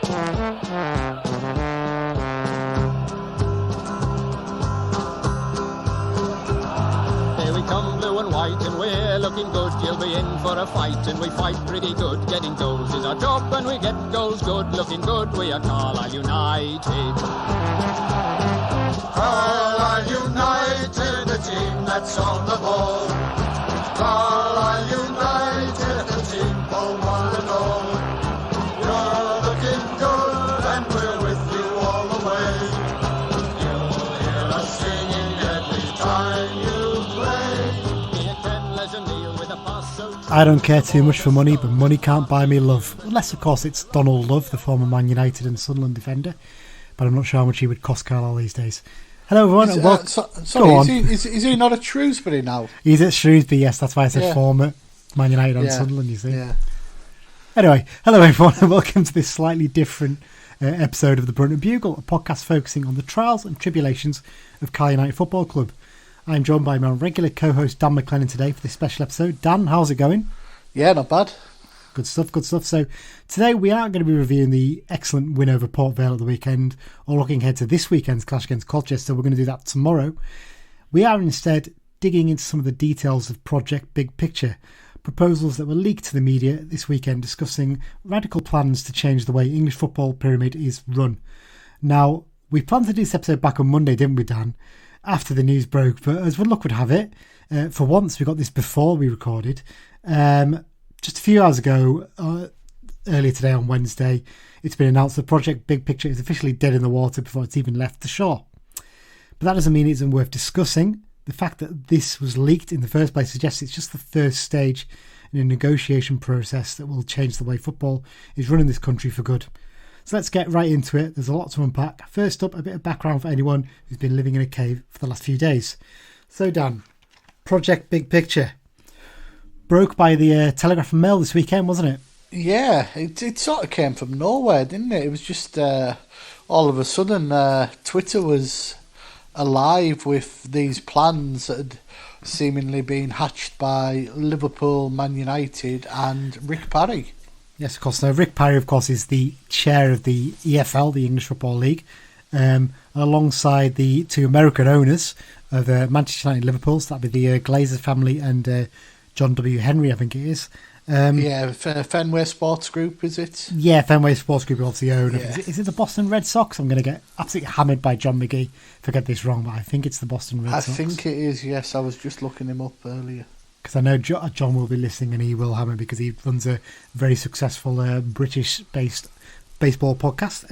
Here we come, blue and white, and we're looking good. You'll be in for a fight, and we fight pretty good. Getting goals is our job, and we get goals good. Looking good, we are Carlisle United. Carlisle United, the team that's on the ball. Carlisle United, the team for one and all. You're looking good, and we're with you all the way. You'll hear us singing every time you play. I don't care too much for money, but money can't buy me love. Unless, of course, it's Donald Love, the former Man United and Sunderland defender. But I'm not sure how much he would cost Carlisle these days. Hello, everyone. Is he not at Shrewsbury now? He's at Shrewsbury, yes. That's why I said former Man United and Sunderland, you see. Yeah. Anyway, hello, everyone, and welcome to this slightly different episode of the Brunton Bugle, a podcast focusing on the trials and tribulations of Carlisle United Football Club. I'm joined by my regular co-host Dan McLennan today for this special episode. Dan, how's it going? Yeah, not bad. Good stuff. So today we aren't going to be reviewing the excellent win over Port Vale at the weekend or looking ahead to this weekend's clash against Colchester. We're going to do that tomorrow. We are instead digging into some of the details of Project Big Picture, proposals that were leaked to the media this weekend discussing radical plans to change the way English football pyramid is run. Now, we planned to do this episode back on Monday, didn't we, Dan? After the news broke, but as luck would have it, for once we got this before we recorded. Just a few hours ago, earlier today on Wednesday, it's been announced that Project Big Picture is officially dead in the water before it's even left the shore. But that doesn't mean it isn't worth discussing. The fact that this was leaked in the first place suggests it's just the first stage in a negotiation process that will change the way football is run in this country for good. So let's get right into it. There's a lot to unpack. First up, a bit of background for anyone who's been living in a cave for the last few days. So Dan, Project Big Picture. Broke by the Telegraph and Mail this weekend, wasn't it? Yeah, it sort of came from nowhere, didn't it? It was just all of a sudden Twitter was alive with these plans that had seemingly been hatched by Liverpool, Man United and Rick Parry. Yes, of course. Now, Rick Parry, of course, is the chair of the EFL, the English Football League, alongside the two American owners of Manchester United and Liverpool. So that'd be the Glazer family and John W. Henry, I think it is. Fenway Sports Group, is it? Yeah, Fenway Sports Group also own. Yeah. Is it the Boston Red Sox? I'm going to get absolutely hammered by John McGee if I get this wrong, but I think it's the Boston Red Sox. I think it is, yes. I was just looking him up earlier. Because I know John will be listening and he will hammer because he runs a very successful British-based baseball podcast.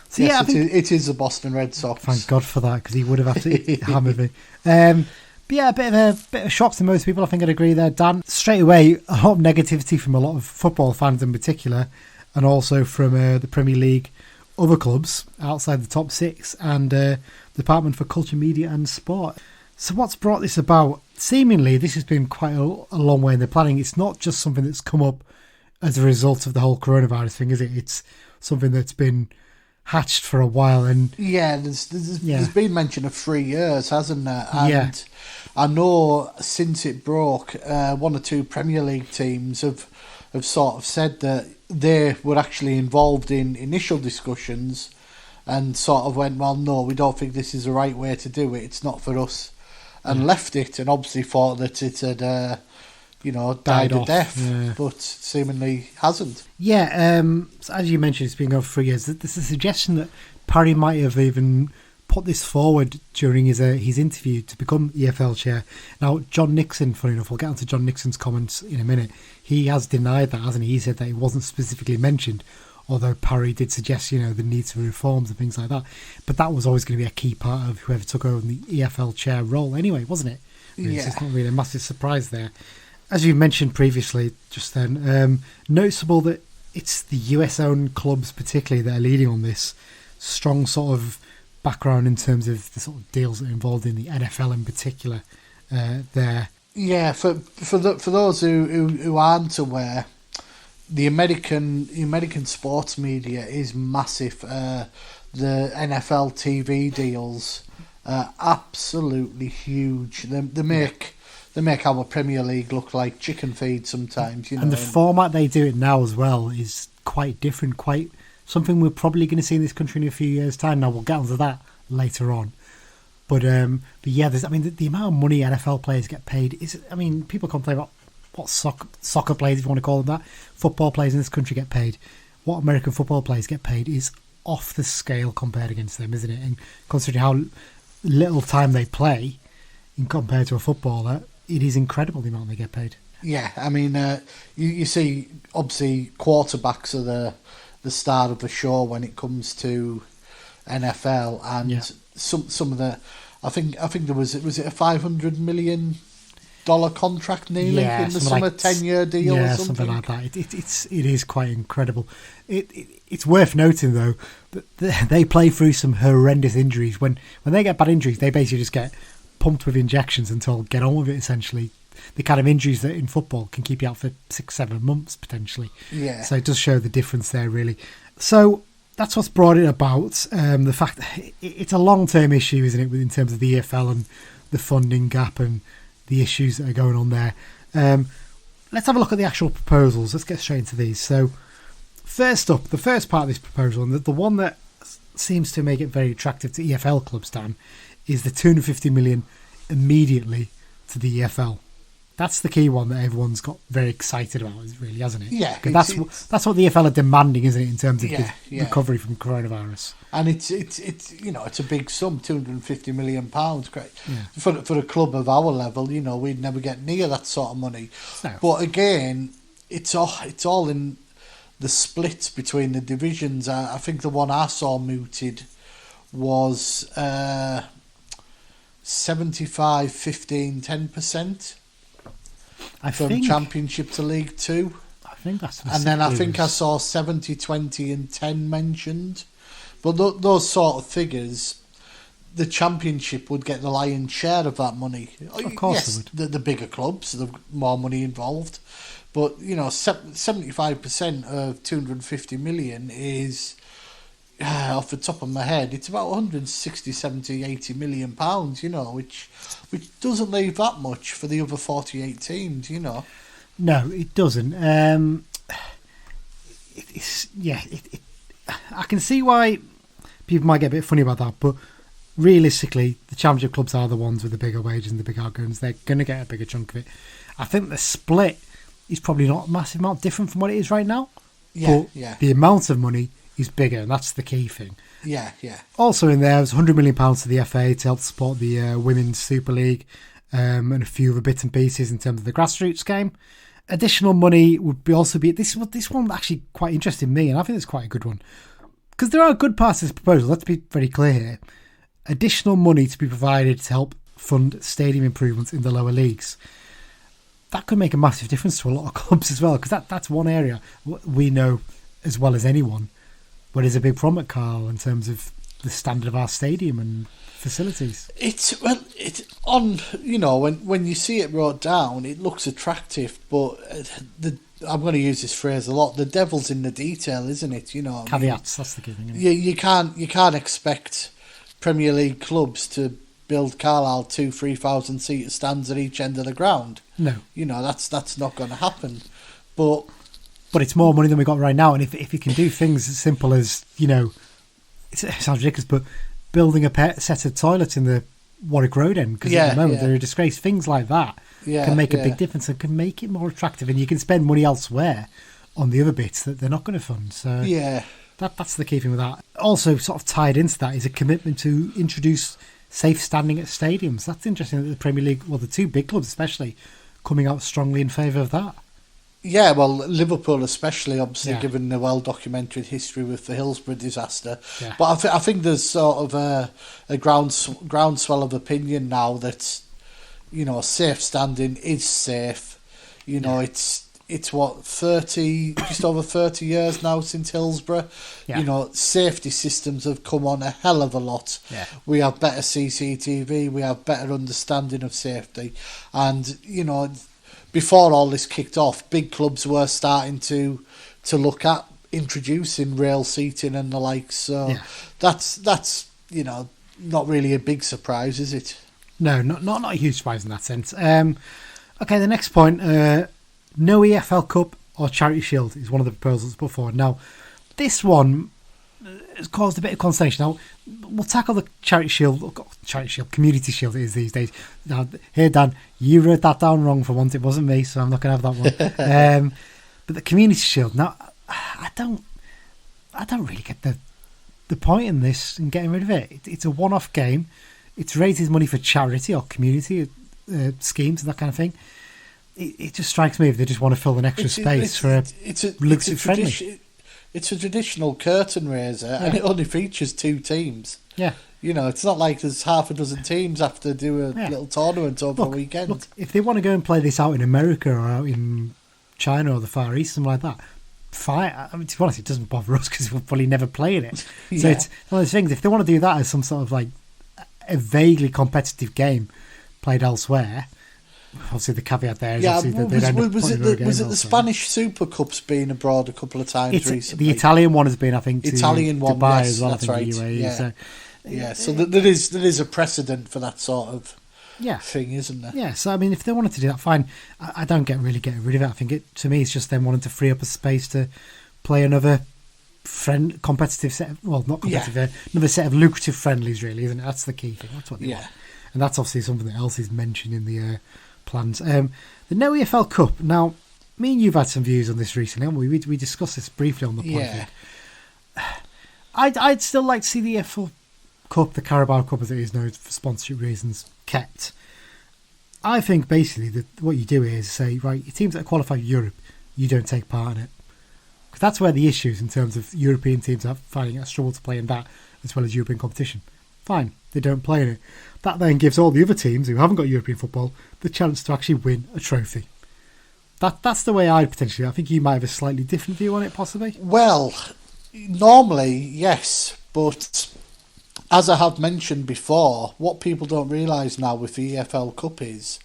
So yes, I think it is the Boston Red Sox. Thank God for that, because he would have absolutely hammered me. But yeah, a bit of a shock to most people. I think I'd agree there, Dan. Straight away, a lot of negativity from a lot of football fans in particular, and also from the Premier League, other clubs outside the top six, and Department for Culture, Media and Sport. So what's brought this about? Seemingly, this has been quite a long way in the planning. It's not just something that's come up as a result of the whole coronavirus thing, is it? It's something that's been hatched for a while. And yeah, there's been mention of 3 years, hasn't there? And yeah. I know since it broke, one or two Premier League teams have sort of said that they were actually involved in initial discussions and sort of went, well, no, we don't think this is the right way to do it. It's not for us. And left it, and obviously thought that it had, died a death, but seemingly hasn't. Yeah, so as you mentioned, it's been going for 3 years. There's a suggestion that Parry might have even put this forward during his interview to become EFL chair. Now, John Nixon, funny enough, we'll get onto John Nixon's comments in a minute. He has denied that, hasn't he? He said that it wasn't specifically mentioned, although Parry did suggest, the need for reforms and things like that. But that was always going to be a key part of whoever took over the EFL chair role anyway, wasn't it? Yeah. It's not really a massive surprise there. As you mentioned previously, just then, noticeable that it's the US-owned clubs particularly that are leading on this. Strong sort of background in terms of the sort of deals that are involved in the NFL in particular there. Yeah, for those who aren't aware, the American sports media is massive. The NFL TV deals are absolutely huge. They make our Premier League look like chicken feed sometimes. And the format they do it now as well is quite different, quite something we're probably going to see in this country in a few years' time. Now, we'll get onto that later on. But yeah, the amount of money NFL players get paid is, people complain about what soccer players, if you want to call them that, football players in this country get paid. What American football players get paid is off the scale compared against them, isn't it? And considering how little time they play in compared to a footballer, it is incredible the amount they get paid. Yeah, you see, obviously, quarterbacks are the start of the show when it comes to NFL, and some of the, I think there was it a $500 million contract nearly in the summer, 10-year deal or something like that. It is quite incredible. It's worth noting though that they play through some horrendous injuries. When they get bad injuries, they basically just get pumped with injections and told get on with it. Essentially, the kind of injuries that in football can keep you out for 6-7 months potentially. Yeah. So it does show the difference there, really. So that's what's brought it about. The fact that it's a long-term issue, isn't it, in terms of the EFL and the funding gap and the issues that are going on there. Let's have a look at the actual proposals. Let's get straight into these. So first up, the first part of this proposal, and the one that seems to make it very attractive to EFL clubs, Dan, is the $250 million immediately to the EFL. That's the key one that everyone's got very excited about, really, hasn't it? Yeah. That's what the EFL are demanding, isn't it, in terms of the recovery from coronavirus? And it's it's a big sum, £250 million. Great. Yeah. For a club of our level, we'd never get near that sort of money. No. But again, it's all in the splits between the divisions. I think the one I saw mooted was 75, 15, 10%. From Championship to League Two. I think that's... And then I think I saw 70, 20 and 10 mentioned. But those sort of figures, the Championship would get the lion's share of that money. Of course yes, it would. The bigger clubs, the more money involved. But, 75% of 250 million is, off the top of my head, it's about 160, 70, 80 million pounds, which doesn't leave that much for the other 48 teams, No, it doesn't. I can see why people might get a bit funny about that, but realistically, the Championship clubs are the ones with the bigger wages and the big outgoings. They're going to get a bigger chunk of it. I think the split is probably not a massive amount different from what it is right now. But the amount of money is bigger, and that's the key thing. Yeah. Also in there, there's £100 million to the FA to help support the Women's Super League and a few other bits and pieces in terms of the grassroots game. Additional money would also be... This one actually quite interested me, and I think it's quite a good one. Because there are good parts of this proposal, let's be very clear here. Additional money to be provided to help fund stadium improvements in the lower leagues. That could make a massive difference to a lot of clubs as well, because that's one area we know as well as anyone where there's a big problem at Carl in terms of the standard of our stadium and facilities. It's on, when you see it brought down, it looks attractive, but I'm going to use this phrase a lot. The devil's in the detail, isn't it? Caveats. That's the key thing. You can't expect Premier League clubs to build Carlisle 2,000-3,000 seater stands at each end of the ground. No, that's not going to happen. But it's more money than we got right now, and if you can do things as simple as it sounds ridiculous, but building a set of toilets in the Warwick Road end, because at the moment they're a disgrace. Things like that can make a big difference and can make it more attractive, and you can spend money elsewhere on the other bits that they're not going to fund. So that's the key thing with that. Also, sort of tied into that is a commitment to introduce safe standing at stadiums. That's interesting that the Premier League, well, the two big clubs especially, coming out strongly in favour of that. Yeah, well, Liverpool especially, obviously, given the well-documented history with the Hillsborough disaster. Yeah. But I think there's sort of a groundswell of opinion now that, safe standing is safe. It's what, just over 30 years now since Hillsborough. Yeah. Safety systems have come on a hell of a lot. Yeah. We have better CCTV, we have better understanding of safety. And, before all this kicked off, big clubs were starting to look at introducing rail seating and the like. So that's not really a big surprise, is it? No, not a huge surprise in that sense. Okay, the next point, no EFL Cup or Charity Shield is one of the proposals put forward. Now, this one has caused a bit of consternation. Now, we'll tackle the Community Shield it is these days. Now, here, Dan, you wrote that down wrong for once. It wasn't me, so I'm not going to have that one. But the Community Shield, now, I don't really get the point in this and getting rid of it. It's a one-off game. It raises money for charity or community schemes and that kind of thing. It just strikes me if they just want to fill an extra space for friendly. It's a traditional curtain raiser, and it only features 2 teams. Yeah. It's not like there's half a dozen teams have to do a little tournament over a weekend. Look, if they want to go and play this out in America or out in China or the Far East, something like that, fine. I mean, to be honest, it doesn't bother us because we'll probably never play in it. So it's one of those things. If they want to do that as some sort of like a vaguely competitive game played elsewhere, obviously the caveat there is was it the Spanish Super Cup's been abroad a couple of times recently? The Italian one has been, I think, to Dubai yes, as well. That's I think, right. UAE, So there is a precedent for that sort of thing, isn't there? Yeah. So I mean, if they wanted to do that, fine. I don't get rid of it. I think to me it's just them wanting to free up a space to play another competitive set. Another set of lucrative friendlies, really, isn't it? That's the key thing. That's what they want, and that's obviously something that else is mentioned in the plans. The No EFL Cup. Now, me and you've had some views on this recently, haven't we? We discussed this briefly on the podcast. I'd still like to see the EFL Cup, the Carabao Cup as it is known for sponsorship reasons, kept. I think basically what you do is say, right, your teams that are qualified for Europe, you don't take part in it. Because that's where the issues in terms of European teams are finding a struggle to play in that as well as European competition. Fine, they don't play in it. That then gives all the other teams who haven't got European football the chance to actually win a trophy. That's the way I think you might have a slightly different view on it, possibly. Well, normally, yes, but as I have mentioned before, what people don't realise now with the EFL Cup is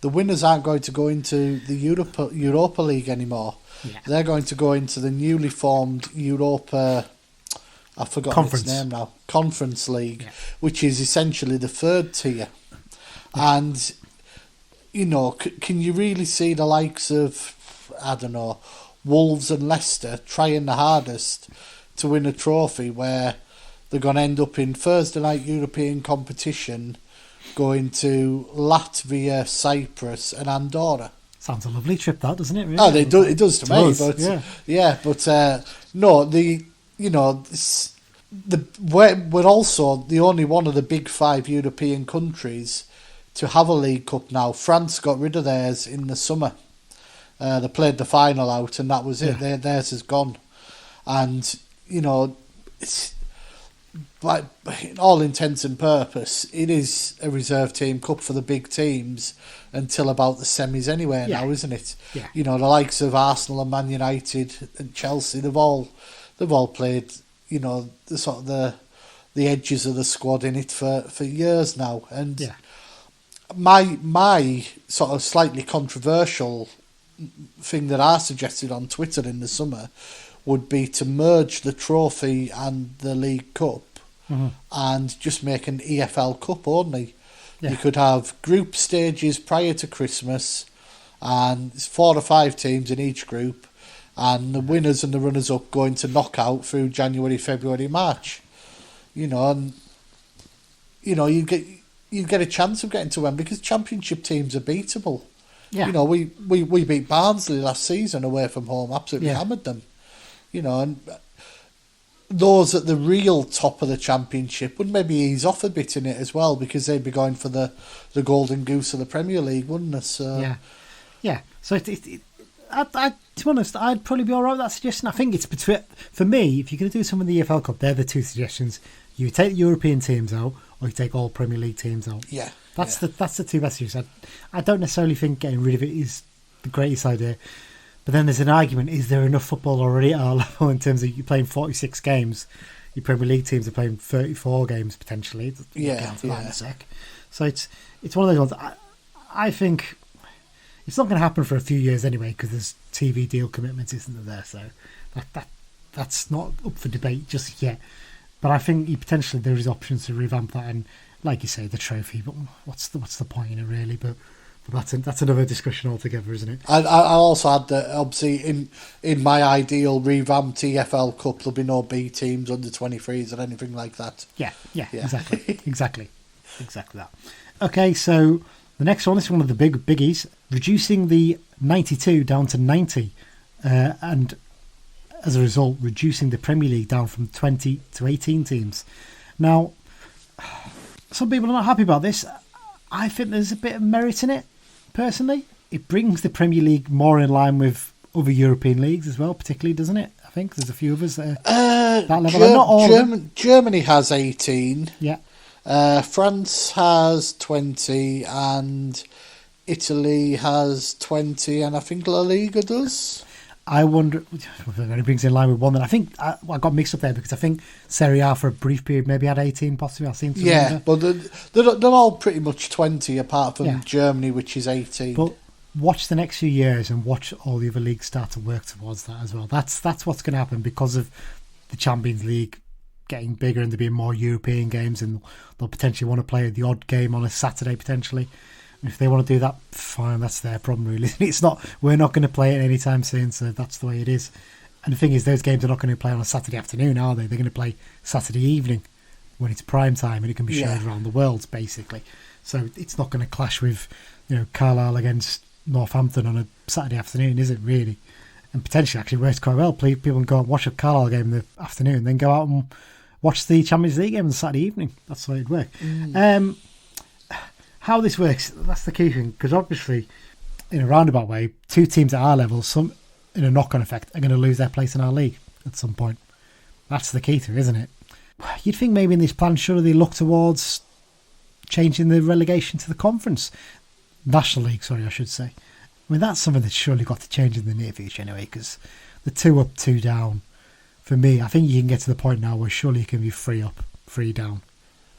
the winners aren't going to go into the Europa League anymore. Yeah. They're going to go into the newly formed Europa... I've forgotten its name now. Conference League, which is essentially the 3rd tier. And, can you really see the likes of, Wolves and Leicester trying the hardest to win a trophy where they're going to end up in Thursday night European competition going to Latvia, Cyprus and Andorra? Sounds a lovely trip, that, doesn't it? Really? It does to me. We're also the only one of the big 5 European countries to have a League Cup now. France got rid of theirs in the summer. They played the final out and that was it. Theirs is gone. And, it's like, in all intents and purpose, it is a reserve team cup for the big teams until about the semis anyway now, isn't it? Yeah. The likes of Arsenal and Man United and Chelsea, they've all played, the sort of the edges of the squad in it for years now. And my sort of slightly controversial thing that I suggested on Twitter in the summer would be to merge the trophy and the League Cup and just make an EFL Cup only. Yeah. You could have group stages prior to Christmas and it's 4 or 5 teams in each group and the winners and the runners-up going to knockout through January, February, March. You'd get a chance of getting to win because Championship teams are beatable. Yeah. We beat Barnsley last season away from home, absolutely hammered them. And those at the real top of the Championship would maybe ease off a bit in it as well because they'd be going for the golden goose of the Premier League, wouldn't they? So So to be honest, I'd probably be all right with that suggestion. I think it's for me, if you're going to do some of the EFL Cup, they're the 2 suggestions. You take the European teams out, or you take all Premier League teams out. Yeah, that's the 2 best suggestions. I don't necessarily think getting rid of it is the greatest idea. But then there's an argument, is there enough football already at our level in terms of you playing 46 games? Your Premier League teams are playing 34 games potentially. In a sec. So it's one of those ones. I think it's not going to happen for a few years anyway because there's TV deal commitments, isn't there? So that's not up for debate just yet. But I think potentially there is options to revamp that and, like you say, the trophy. But what's the point in it really? But But that's another discussion altogether, isn't it? I also add that obviously in my ideal revamped EFL Cup there'll be no B teams, under 23s or anything like that. Yeah, exactly that. Okay, so the next one, this is one of the biggies, reducing the 92 down to 90, and as a result, reducing the Premier League down from 20 to 18 teams. Now, some people are not happy about this. I think there's a bit of merit in it, personally. It brings the Premier League more in line with other European leagues as well, particularly, doesn't it? I think there's a few of us that are that level. Not all Germany has 18. Yeah. France has 20 and Italy has 20, and I think La Liga does. I wonder if it only brings in line with one. Then I think I got mixed up there because I think Serie A for a brief period maybe had 18 possibly. I've seen. Yeah, but they're all pretty much 20 apart from Germany, which is 18. But watch the next few years and watch all the other leagues start to work towards that as well. That's what's going to happen because of the Champions League getting bigger and there being more European games, and they'll potentially want to play the odd game on a Saturday potentially. If they want to do that, fine, that's their problem really. We're not going to play it anytime soon, so that's the way it is. And the thing is, those games are not going to play on a Saturday afternoon, are they? They're going to play Saturday evening when it's prime time and it can be shown around the world, basically. So it's not going to clash with, Carlisle against Northampton on a Saturday afternoon, is it really? And potentially actually works quite well. People can go and watch a Carlisle game in the afternoon, then go out and watch the Champions League game on Saturday evening. That's the way it'd work. How this works, that's the key thing, because obviously, in a roundabout way, two teams at our level, some in a knock-on effect, are going to lose their place in our league at some point. That's the key to it, isn't it? You'd think maybe in this plan, surely they look towards changing the relegation to the conference. National League, sorry, I should say. I mean, that's something that's surely got to change in the near future anyway, because the 2 up, 2 down, for me, I think you can get to the point now where surely you can be 3 up, 3 down.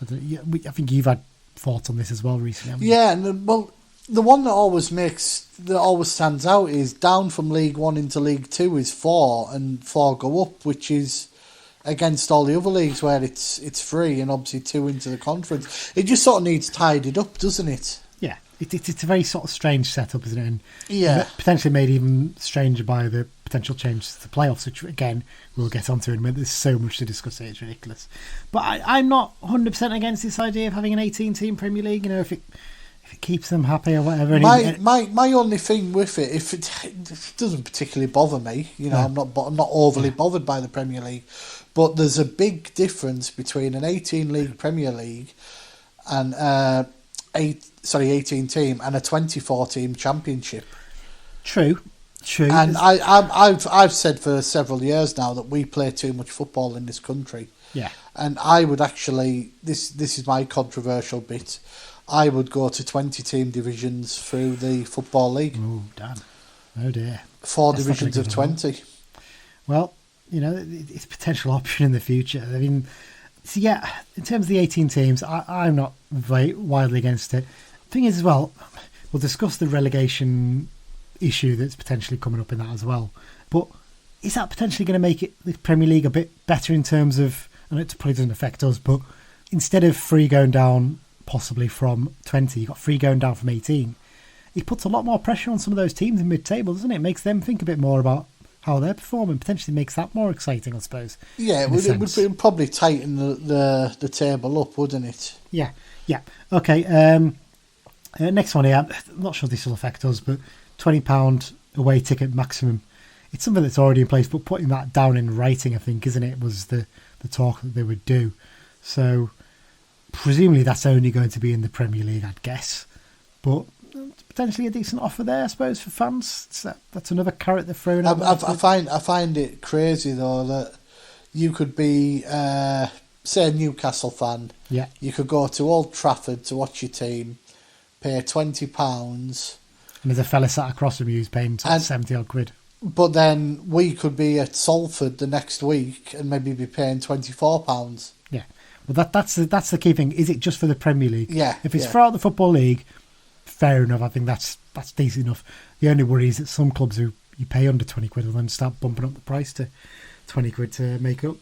I think you've had thoughts on this as well recently. Yeah, and the one that always stands out is down from League 1 into League 2 is 4, and 4 go up, which is against all the other leagues where it's free, and obviously 2 into the conference. It just sort of needs tidied up, doesn't it? Yeah, it's a very sort of strange setup, isn't it? And potentially made even stranger by the potential changes to the playoffs, which again we'll get onto in a minute. There's so much to discuss here, it's ridiculous. But I'm not 100% against this idea of having an 18-team Premier League. If it keeps them happy or whatever. My only thing with it, if it doesn't particularly bother me, I'm not overly bothered by the Premier League, but there's a big difference between an 18-league Premier League and 18-team and a 24-team Championship. True. And I've said for several years now that we play too much football in this country. Yeah. And I would actually, this is my controversial bit, I would go to 20-team divisions through the Football League. Oh, damn. Oh, dear. 4 divisions of 20. Well, it's a potential option in the future. I mean, so yeah, in terms of the 18 teams, I'm not very wildly against it. The thing is as well, we'll discuss the relegation issue that's potentially coming up in that as well. But is that potentially going to make the Premier League a bit better in terms of, and it probably doesn't affect us, but instead of 3 going down possibly from 20, you've got 3 going down from 18. It puts a lot more pressure on some of those teams in mid-table, doesn't it? It makes them think a bit more about how they're performing, potentially makes that more exciting, I suppose. Yeah, it would probably tighten the table up, wouldn't it? Yeah. Okay, next one here, I'm not sure this will affect us, but £20 away ticket maximum. It's something that's already in place, but putting that down in writing, I think, isn't it, was the talk that they would do. So presumably that's only going to be in the Premier League, I'd guess. But potentially a decent offer there, I suppose, for fans. That's another carrot they're throwing out. I find it crazy though that you could be, say, a Newcastle fan. Yeah. You could go to Old Trafford to watch your team, pay £20. And there's a fella sat across from you who's paying 70 odd quid. But then we could be at Salford the next week and maybe be paying £24. Yeah. Well, that's the key thing. Is it just for the Premier League? Yeah. If it's throughout the Football League, fair enough. I think that's decent enough. The only worry is that some clubs who you pay under 20 quid will then start bumping up the price to 20 quid to make up.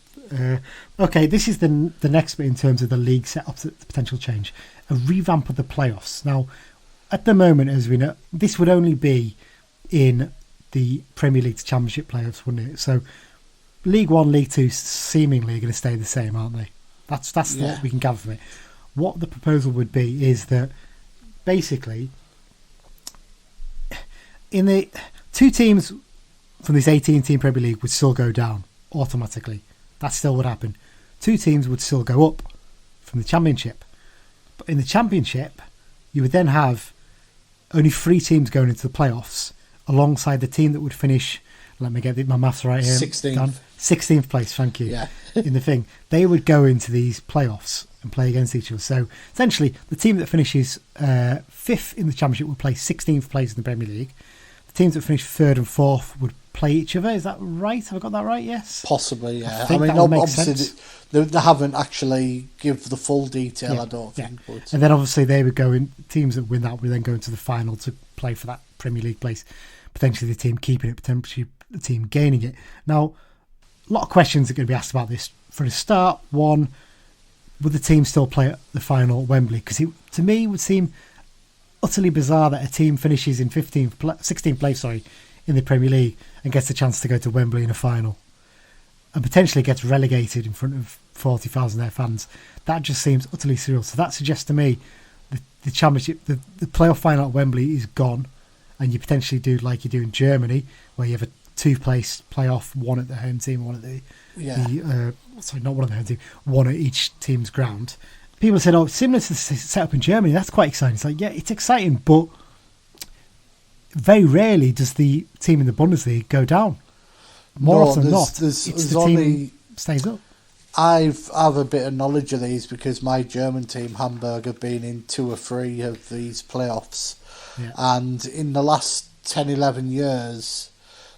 Okay, this is the next bit in terms of the league setup, the potential change. A revamp of the playoffs. Now, at the moment, as we know, this would only be in the Premier League Championship playoffs, wouldn't it? So League One, League Two seemingly are going to stay the same, aren't they? That's what we can gather from it. What the proposal would be is that basically in the two teams from this 18-team Premier League would still go down automatically. That still would happen. Two teams would still go up from the Championship. But in the Championship, you would then have only 3 teams going into the playoffs alongside the team that would finish, let me get my maths right here. 16th place, thank you. Yeah. In the thing. They would go into these playoffs and play against each other. So essentially, the team that finishes 5th in the Championship would play 16th place in the Premier League. The teams that finish 3rd and 4th would play each other. Is that right? Have I got that right? Yes. Possibly, yeah. I mean, obviously, they haven't actually give the full detail, I don't think. But. And then obviously they would go in, teams that win that would then go into the final to play for that Premier League place. Potentially the team keeping it, potentially the team gaining it. Now, a lot of questions are going to be asked about this. For a start, one, would the team still play at the final at Wembley? Because to me, it would seem utterly bizarre that a team finishes in 16th place in the Premier League and gets a chance to go to Wembley in a final and potentially gets relegated in front of 40,000 of their fans. That just seems utterly surreal. So that suggests to me the Championship, the playoff final at Wembley is gone, and you potentially do like you do in Germany, where you have a 2-place playoff, one at the home team, one at not one at the home team, one at each team's ground. People said, similar to the setup in Germany, that's quite exciting. It's like, yeah, it's exciting, but very rarely does the team in the Bundesliga go down. More often than not, it's the team stays up. I have a bit of knowledge of these because my German team, Hamburg, have been in 2 or 3 of these playoffs. Yeah. And in the last 10, 11 years,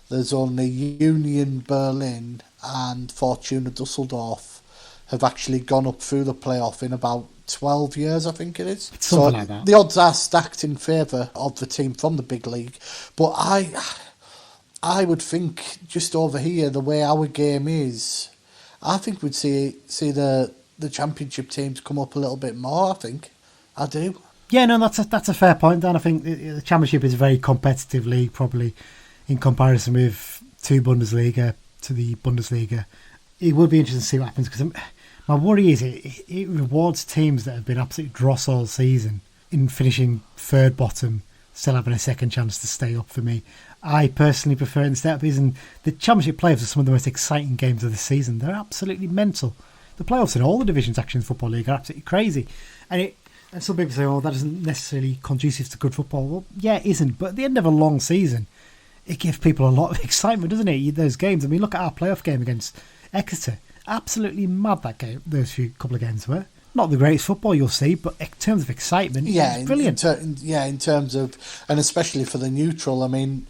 there's only Union Berlin and Fortuna Dusseldorf have actually gone up through the playoff in about 12 years, I think it is. Something like that. The odds are stacked in favour of the team from the big league. But I would think just over here, the way our game is, I think we'd see the Championship teams come up a little bit more, I think. I do. Yeah, no, that's a fair point, Dan. I think the Championship is a very competitive league, probably in comparison with to the Bundesliga. It would be interesting to see what happens, because my worry is it rewards teams that have been absolutely dross all season in finishing 3rd bottom, still having a second chance to stay up for me. I personally prefer it instead. And the Championship playoffs are some of the most exciting games of the season. They're absolutely mental. The playoffs in all the divisions actually in the Football League are absolutely crazy. And some people say, that isn't necessarily conducive to good football. Well, yeah, it isn't. But at the end of a long season, it gives people a lot of excitement, doesn't it? Those games. I mean, look at our playoff game against Exeter. Absolutely mad that game. Those couple of games were. Not the greatest football you'll see, but in terms of excitement, it's brilliant. In terms of, and especially for the neutral, I mean,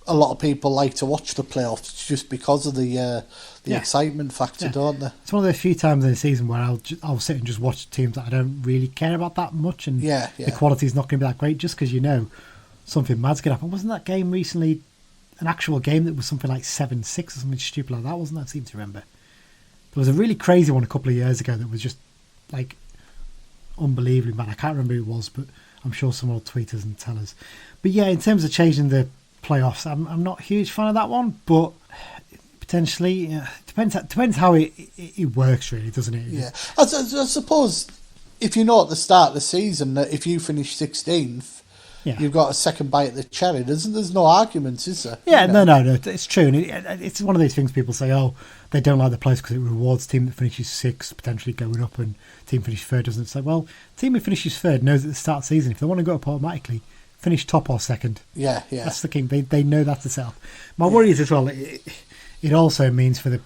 a lot of people like to watch the playoffs just because of the excitement factor, don't they? It's one of the few times in the season where I'll sit and just watch teams that I don't really care about that much, and the quality's not going to be that great, just because you know something mad's going to happen. Wasn't that game recently an actual game that was something like 7-6 or something stupid like that, wasn't it? I seem to remember. There was a really crazy one a couple of years ago that was just like unbelievably bad. I can't remember who it was, but I'm sure someone will tweet us and tell us. But yeah, in terms of changing the playoffs, I'm not a huge fan of that one, but potentially depends how it works, really, doesn't it? Yeah, I suppose if you know at the start of the season that if you finish 16th, you've got a second bite at the cherry. There's no arguments, is there? Yeah, no, it's true, and it's one of these things people say, they don't like the playoffs because it rewards team that finishes 6th potentially going up, and team finishes 3rd doesn't. It's like, well, team who finishes 3rd knows at the start of the season if they want to go up automatically, finish top or second. Yeah. That's the king. They know that's the setup. My worry is as well, it also means for the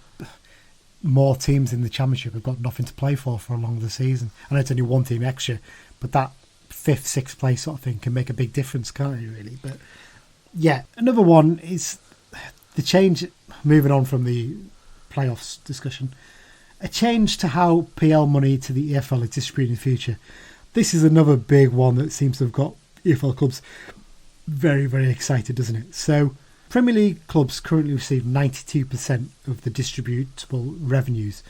more teams in the Championship have got nothing to play for a longer season. I know it's only one team extra, but that 5th, 6th place sort of thing can make a big difference, can't it, really? But yeah, another one is the change, moving on from the playoffs discussion, a change to how PL money to the EFL is distributed in the future. This is another big one that seems to have got EFL clubs very, very excited, doesn't it? So Premier League clubs currently receive 92% of the distributable revenues.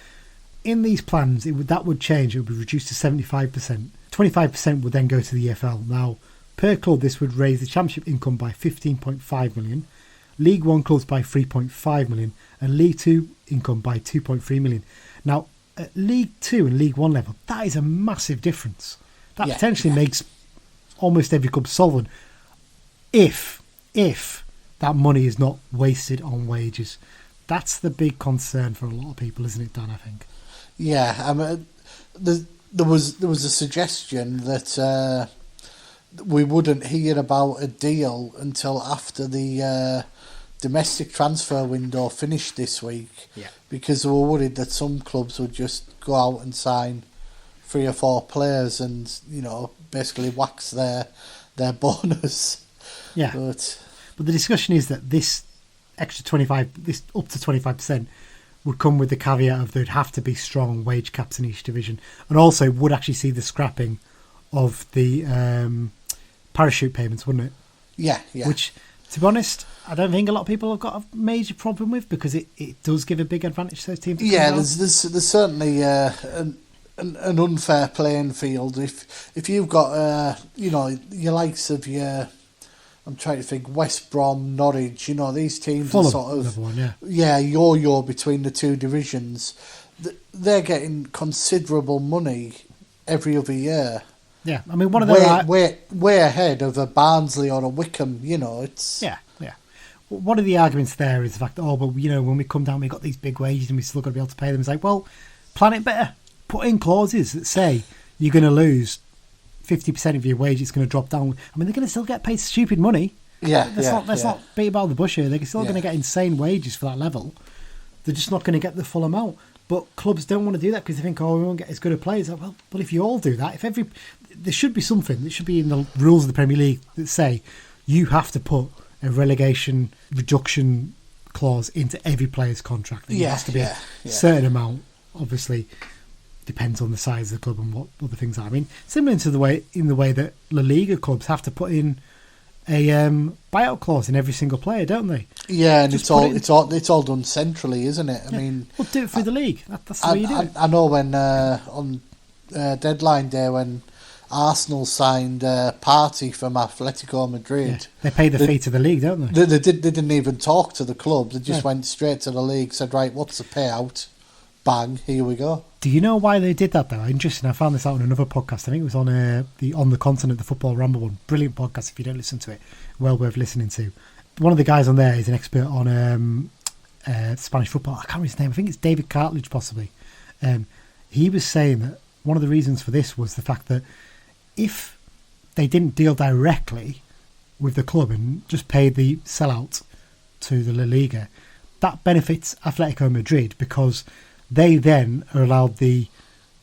In these plans, that would change. It would be reduced to 75%. 25% would then go to the EFL. Now, Per club, this would raise the Championship income by 15.5 million, League One clubs by 3.5 million, and League Two income by 2.3 million. Now, at League Two and League One level, that is a massive difference. That potentially makes almost every club solvent if that money is not wasted on wages. That's the big concern for a lot of people, isn't it, Dan, I think? Yeah, I mean, there was a suggestion that we wouldn't hear about a deal until after the domestic transfer window finished this week, because they were worried that some clubs would just go out and sign 3 or 4 players and, you know, basically wax their bonus. Yeah. But the discussion is that this extra 25, this up to 25%, would come with the caveat of there'd have to be strong wage caps in each division, and also would actually see the scrapping of the parachute payments, wouldn't it? Yeah. Which, to be honest, I don't think a lot of people have got a major problem with, because it does give a big advantage to those teams. Yeah, there's certainly an unfair playing field. If you've got your likes of your, I'm trying to think, West Brom, Norwich, these teams are sort of yo-yo between the two divisions. They're getting considerable money every other year. Yeah, I mean, one of them way ahead of a Barnsley or a Wickham. It's one of the arguments there is the fact that when we come down, we've got these big wages and we still got to be able to pay them. It's like, well, plan it better. Put in clauses that say you're going to lose 50% of your wage. It's going to drop down. I mean, they're going to still get paid stupid money. Let's not beat about the bush here. They're still going to get insane wages for that level. They're just not going to get the full amount. But clubs don't want to do that because they think, we won't get as good a players. Like, well, if you all do that, there should be something that should be in the rules of the Premier League that say you have to put a relegation reduction clause into every player's contract. It has to be a certain amount. Obviously, depends on the size of the club and what other things are. I mean, similar to the way that La Liga clubs have to put in a buyout clause in every single player, don't they? Yeah, and it's all done centrally, isn't it? I mean, well, do it through the league. That's the way you do it. I know when on deadline day when Arsenal signed Partey from Atletico Madrid, they pay the fee to the league, don't they? They didn't even talk to the club. They just went straight to the league. Said, right, what's the payout? Bang, here we go. Do you know why they did that though? Interesting. I found this out on another podcast. I think it was on the Continent, the Football Ramble one. Brilliant podcast. If you don't listen to it, well worth listening to. One of the guys on there is an expert on Spanish football. I can't remember his name. I think it's David Cartledge, possibly. He was saying that one of the reasons for this was the fact that if they didn't deal directly with the club and just paid the sellout to the La Liga, that benefits Atletico Madrid because they then are allowed the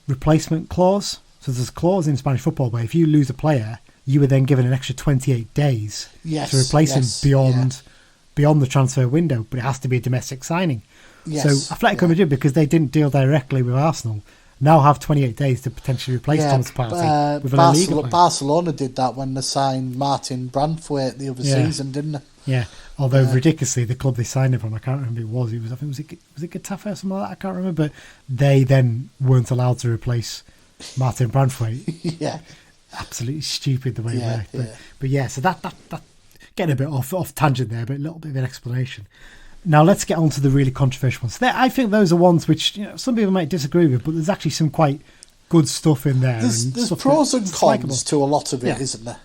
replacement clause. So there's a clause in Spanish football where if you lose a player, you are then given an extra 28 days to replace him beyond the transfer window, but it has to be a domestic signing. So Atletico Madrid, because they didn't deal directly with Arsenal, now have 28 days to potentially replace Thomas Partey with a La Liga player. Barcelona did that when they signed Martin Brandtwaite the other season, didn't they? Yeah, although ridiculously, the club they signed him from, I can't remember who it was. I think was it Getafe or something like that? I can't remember. But they then weren't allowed to replace Martin Brandtwaite. Absolutely stupid the way it worked. But so that getting a bit off tangent there, but a little bit of an explanation. Now let's get on to the really controversial ones. I think those are ones which some people might disagree with, but there's actually some quite good stuff in there. There's pros and cons to a lot of it, isn't there?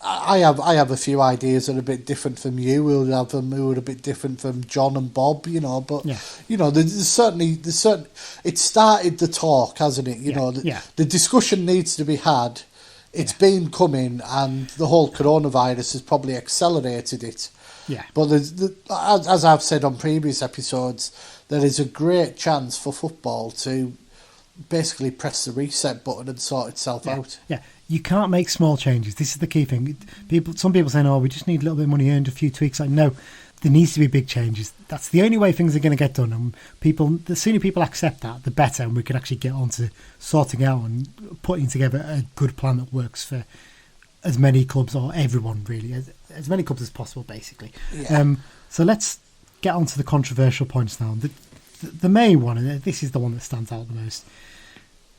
I have a few ideas that are a bit different from you. We'll have them who are a bit different from John and Bob. There's certainly it started the talk, hasn't it? The discussion needs to be had. It's been coming, and the whole coronavirus has probably accelerated it. But as I've said on previous episodes, there is a great chance for football to basically press the reset button and sort itself out. You can't make small changes. This is the key thing. Some people saying, we just need a little bit of money earned, a few tweaks. Like, no, there needs to be big changes. That's the only way things are going to get done. And the sooner people accept that, the better, and we can actually get on to sorting out and putting together a good plan that works for as many clubs, or everyone really, as many clubs as possible, basically. So let's get on to the controversial points now. The main one, and this is the one that stands out the most.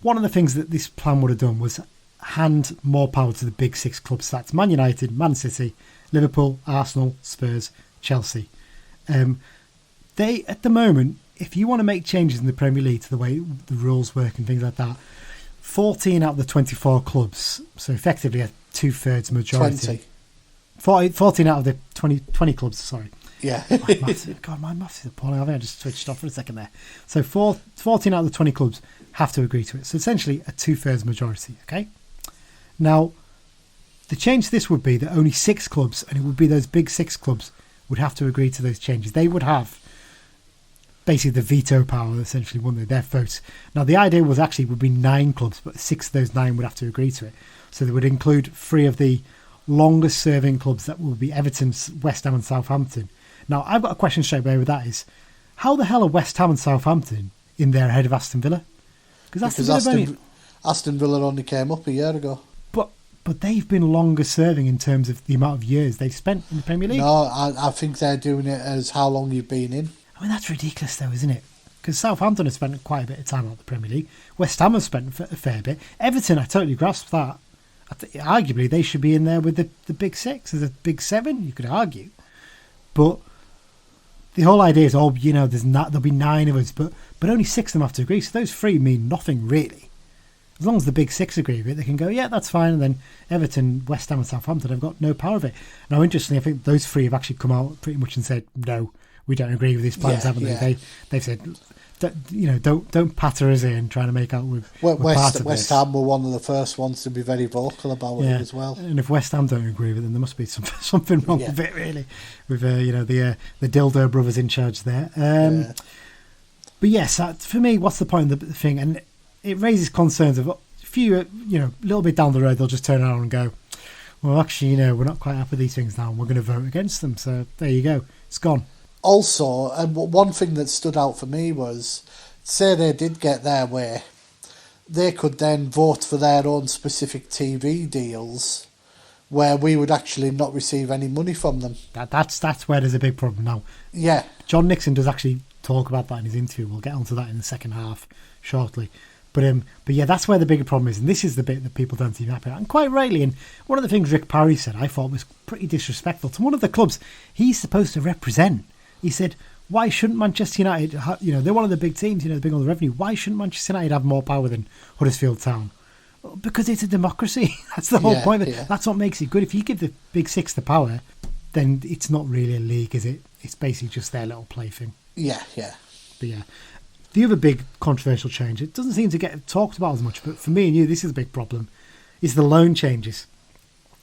One of the things that this plan would have done was hand more power to the big six clubs. That's Man United, Man City, Liverpool, Arsenal, Spurs, Chelsea. They, at the moment, if you want to make changes in the Premier League to the way the rules work and things like that, 14 out of the 24 clubs, so effectively a 2/3 majority. 14 out of the 20 clubs, sorry. Yeah. My maths is appalling. I just switched off for a second there. So 14 out of the 20 clubs have to agree to it. So essentially a 2/3 majority, okay? Now, the change to this would be that only 6 clubs, and it would be those big 6 clubs, would have to agree to those changes. They would have basically the veto power, essentially, wouldn't they? Their votes. Now, the idea was actually would be 9 clubs, but 6 of those 9 would have to agree to it. So they would include 3 of the longest serving clubs, that will be Everton, West Ham and Southampton. Now, I've got a question straight away with that is, how the hell are West Ham and Southampton in there ahead of Aston Villa? Because Aston Villa only came up a year ago. But they've been longer serving in terms of the amount of years they've spent in the Premier League. No, I think they're doing it as how long you've been in. I mean, that's ridiculous though, isn't it? Because Southampton has spent quite a bit of time out of the Premier League. West Ham has spent a fair bit. Everton, I totally grasp that. Arguably, they should be in there with the big 6, or the big 7, you could argue. But the whole idea is, there'll be 9 of us, but only 6 of them have to agree. So those 3 mean nothing, really. As long as the big 6 agree with it, they can go, yeah, that's fine. And then Everton, West Ham and Southampton have got no power of it. Now, interestingly, I think those 3 have actually come out pretty much and said, no, we don't agree with these plans, haven't they? They've said, don't patter us in trying to make out we're part of West this. Ham were one of the first ones to be very vocal about it as well. And if West Ham don't agree with it, then there must be something wrong with it, really, with the dildo brothers in charge there. But yes, for me, what's the point of the thing? And it raises concerns of a few, a little bit down the road, they'll just turn around and go, well, actually, we're not quite happy with these things now, and we're going to vote against them. So there you go, it's gone. Also, and one thing that stood out for me was, say they did get their way, they could then vote for their own specific TV deals, where we would actually not receive any money from them. That's where there's a big problem now. Yeah. John Nixon does actually talk about that in his interview. We'll get onto that in the second half shortly. But yeah, that's where the bigger problem is, and this is the bit that people don't seem happy about, and quite rightly. And one of the things Rick Parry said, I thought was pretty disrespectful to one of the clubs he's supposed to represent. He said, why shouldn't Manchester United, they're one of the big teams, they're big on the revenue. Why shouldn't Manchester United have more power than Huddersfield Town? Well, because it's a democracy. That's the whole point of it. Yeah. That's what makes it good. If you give the big 6 the power, then it's not really a league, is it? It's basically just their little plaything. Yeah. But yeah. The other big controversial change, it doesn't seem to get talked about as much, but for me and you, this is a big problem, is the loan changes.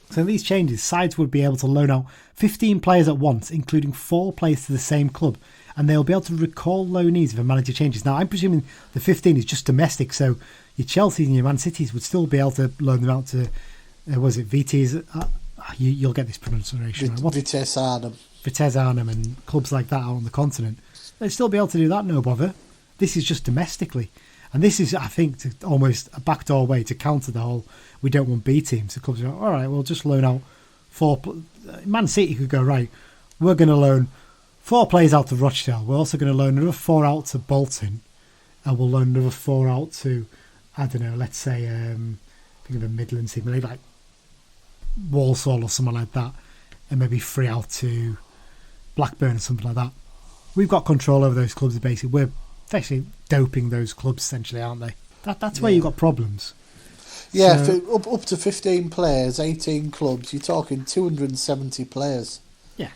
So in these changes, sides would be able to loan out 15 players at once, including 4 players to the same club, and they'll be able to recall loanees if a manager changes. Now, I'm presuming the 15 is just domestic, so your Chelseas and your Man Cities would still be able to loan them out to, VT's, you'll get this pronunciation right. Vitesse Arnhem. Vitesse Arnhem and clubs like that out on the continent. They'd still be able to do that, no bother. This is just domestically. And this is, I think, almost a backdoor way to counter the whole, we don't want B teams. The clubs are all right, we'll just loan out 4. Man City could go, right, we're going to loan 4 players out to Rochdale. We're also going to loan another 4 out to Bolton. And we'll loan another 4 out to, I don't know, let's say, think of a Midlands team, maybe like Walsall or someone like that. And maybe 3 out to Blackburn or something like that. We've got control over those clubs, basically. We're actually doping those clubs, essentially, aren't they? That's where you've got problems. Yeah, so, up to 15 players, 18 clubs, you're talking 270 players. Yeah,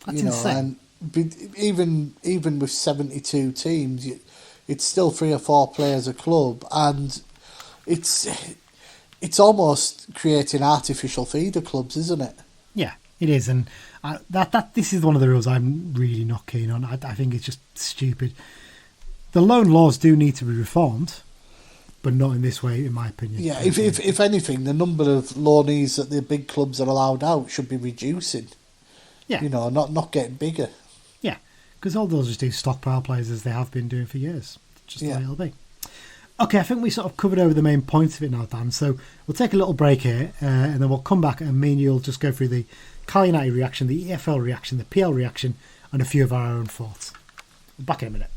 that's insane. And even with 72 teams, it's still 3 or 4 players a club, and it's almost creating artificial feeder clubs, isn't it? Yeah, it is, and this is one of the rules I'm really not keen on. I think it's just stupid. The loan laws do need to be reformed, but not in this way, in my opinion. Yeah, if anything, the number of loanees that the big clubs are allowed out should be reducing. Yeah. Not getting bigger. Yeah, because all they'll just do stockpile players as they have been doing for years. Just the way it'll be. Okay, I think we sort of covered over the main points of it now, Dan. So we'll take a little break here, and then we'll come back, and me and you'll just go through the Cal United reaction, the EFL reaction, the PL reaction, and a few of our own thoughts. Back in a minute.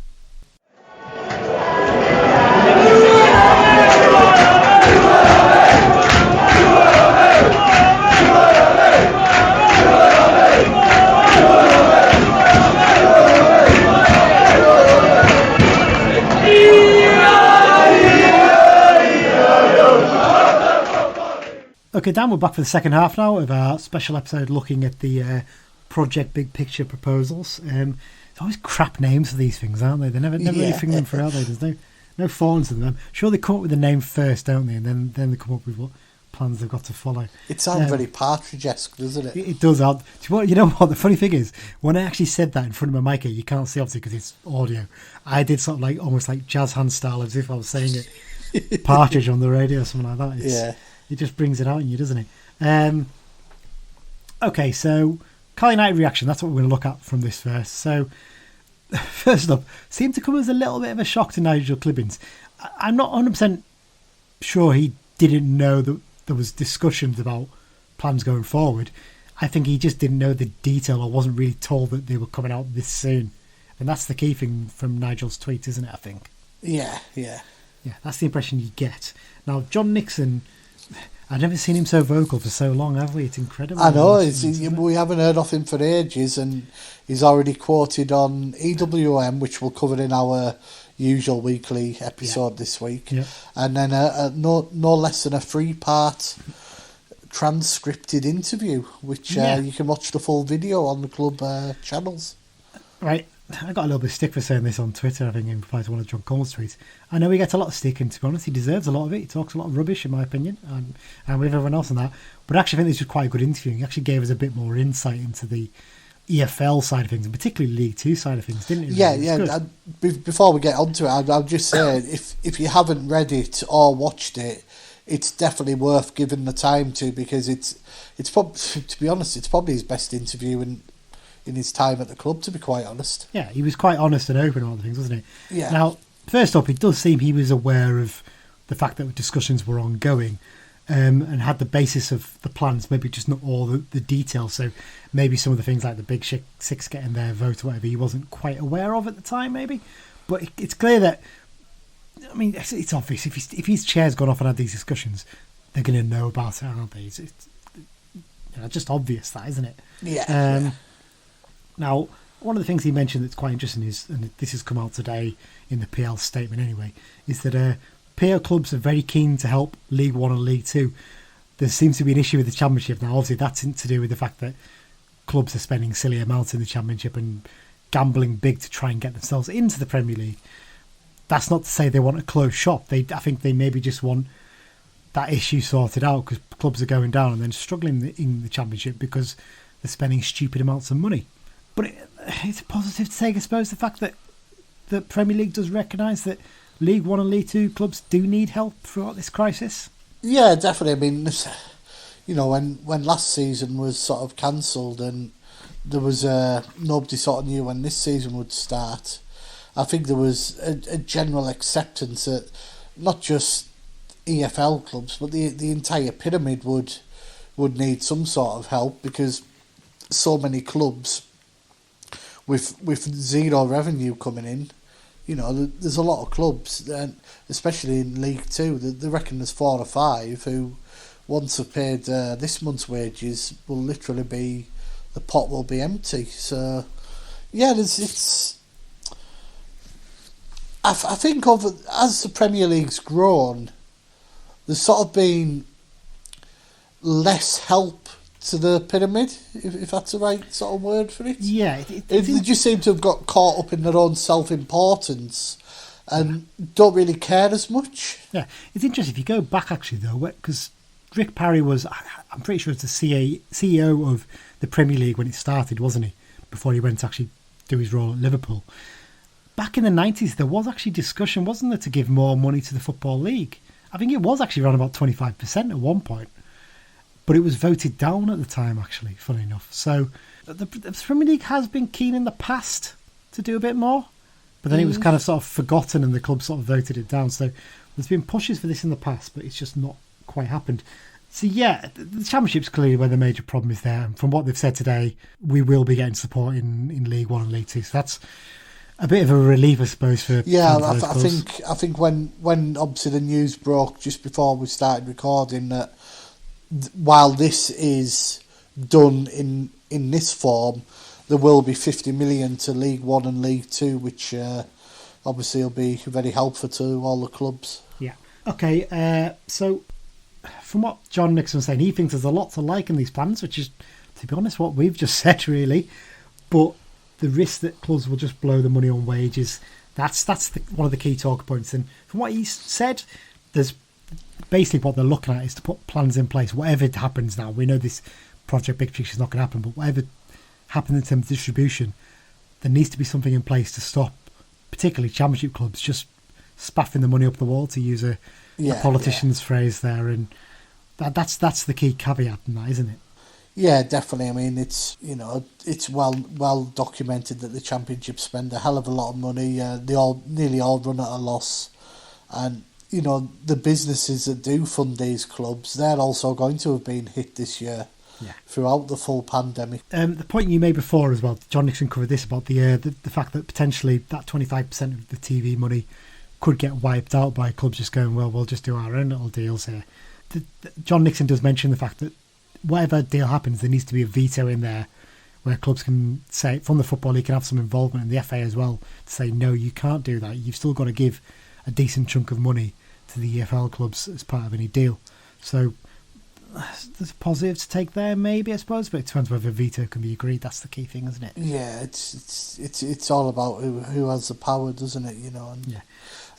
Okay, Dan, we're back for the second half now of our special episode looking at the Project Big Picture proposals. There's always crap names for these things, aren't they? They never really figure them for, are they? There's no thorns in them. Sure, they come up with the name first, don't they? And then they come up with what plans they've got to follow. It sounds very Partridge-esque, doesn't it? It does. You know what? The funny thing is, when I actually said that in front of my mic, you can't see obviously because it's audio. I did sort of like almost like jazz hand style, as if I was saying it Partridge on the radio or something like that. It just brings it out in you, doesn't it? Okay, so Carl United reaction. That's what we're going to look at from this first. So first up, seemed to come as a little bit of a shock to Nigel Clibbins. I'm not 100% sure he didn't know that there was discussions about plans going forward. I think he just didn't know the detail or wasn't really told that they were coming out this soon. And that's the key thing from Nigel's tweet, isn't it, I think? Yeah, that's the impression you get. Now, John Nixon, I've never seen him so vocal for so long, have we? It's incredible. I know, we haven't heard of him for ages, and he's already quoted on EWM, which we'll cover in our usual weekly episode this week, and then no less than a 3-part transcripted interview, which you can watch the full video on the club channels. Right, I got a little bit of stick for saying this on Twitter, I think, in reply to one of John Cole's tweets. I know he gets a lot of stick, and to be honest, he deserves a lot of it. He talks a lot of rubbish, in my opinion, and with everyone else on that. But I actually think this was quite a good interview. He actually gave us a bit more insight into the EFL side of things, and particularly League Two side of things, didn't it? Before we get onto it, I'll just say, if you haven't read it or watched it, it's definitely worth giving the time to, because it's to be honest, it's probably his best interview in his time at the club, to be quite honest. Yeah, he was quite honest and open on all the things, wasn't he? Yeah. Now, first up, it does seem he was aware of the fact that discussions were ongoing, and had the basis of the plans, maybe just not all the details. So maybe some of the things like the Big Six getting their vote or whatever, he wasn't quite aware of at the time, maybe. But it's clear that, I mean, it's obvious. If his chair's gone off and had these discussions, they're going to know about it, aren't they? It's just obvious, that, isn't it? Yeah. Now, one of the things he mentioned that's quite interesting is, and this has come out today in the PL statement anyway, is that PL clubs are very keen to help League One and League Two. There seems to be an issue with the Championship now. Obviously, that's to do with the fact that clubs are spending silly amounts in the Championship and gambling big to try and get themselves into the Premier League. That's not to say they want to close shop. I think they maybe just want that issue sorted out, because clubs are going down and then struggling in the Championship because they're spending stupid amounts of money. But it's positive to take, I suppose, the fact that the Premier League does recognise that League One and League Two clubs do need help throughout this crisis. Yeah, definitely. I mean, when last season was sort of cancelled and there was nobody sort of knew when this season would start, I think there was a general acceptance that not just EFL clubs, but the entire pyramid would need some sort of help, because so many clubs with zero revenue coming in, there's a lot of clubs, especially in League Two, they reckon there's 4 or 5 who, once they've paid this month's wages, will literally be, the pot will be empty. So, yeah, I think as the Premier League's grown, there's sort of been less help to the pyramid, if that's the right sort of word for it. Yeah. They just seem to have got caught up in their own self-importance and don't really care as much. Yeah, it's interesting if you go back actually though, because Rick Parry was, I'm pretty sure, was the CEO of the Premier League when it started, wasn't he? Before he went to actually do his role at Liverpool. Back in the 90s, there was actually discussion, wasn't there, to give more money to the Football League? I think it was actually around about 25% at one point. But it was voted down at the time, actually, funny enough. So the Premier League has been keen in the past to do a bit more, but then it was kind of sort of forgotten and the club sort of voted it down. So there's been pushes for this in the past, but it's just not quite happened. So yeah, the Championship's clearly where the major problem is there. And from what they've said today, we will be getting support in League One and League Two. So that's a bit of a relief, I suppose, for I think when obviously the news broke just before we started recording that while this is done in this form, there will be 50 million to League One and League Two, which obviously will be very helpful to all the clubs. Yeah. Okay. So from what John Nixon was saying, he thinks there's a lot to like in these plans, which is, to be honest, what we've just said, really. But the risk that clubs will just blow the money on wages, that's one of the key talk points. And from what he said, there's basically what they're looking at is to put plans in place. Whatever happens now, we know this project big picture is not going to happen, but whatever happens in terms of distribution, there needs to be something in place to stop, particularly championship clubs, just spaffing the money up the wall, to use a politician's phrase there. And that's the key caveat in that, isn't it? Yeah, definitely. I mean, it's well documented that the championship spend a hell of a lot of money. They nearly all run at a loss, and the businesses that do fund these clubs, they're also going to have been hit this year throughout the full pandemic. The point you made before as well, John Nixon covered this about the fact that potentially that 25% of the TV money could get wiped out by clubs just going, well, we'll just do our own little deals here. John Nixon does mention the fact that whatever deal happens, there needs to be a veto in there where clubs can say, from the Football League, can have some involvement, in the FA as well, to say, no, you can't do that. You've still got to give a decent chunk of money to the EFL clubs as part of any deal. So there's a positive to take there, maybe, I suppose, but it depends whether a veto can be agreed. That's the key thing, isn't it? Yeah, it's all about who has the power, doesn't it? And yeah.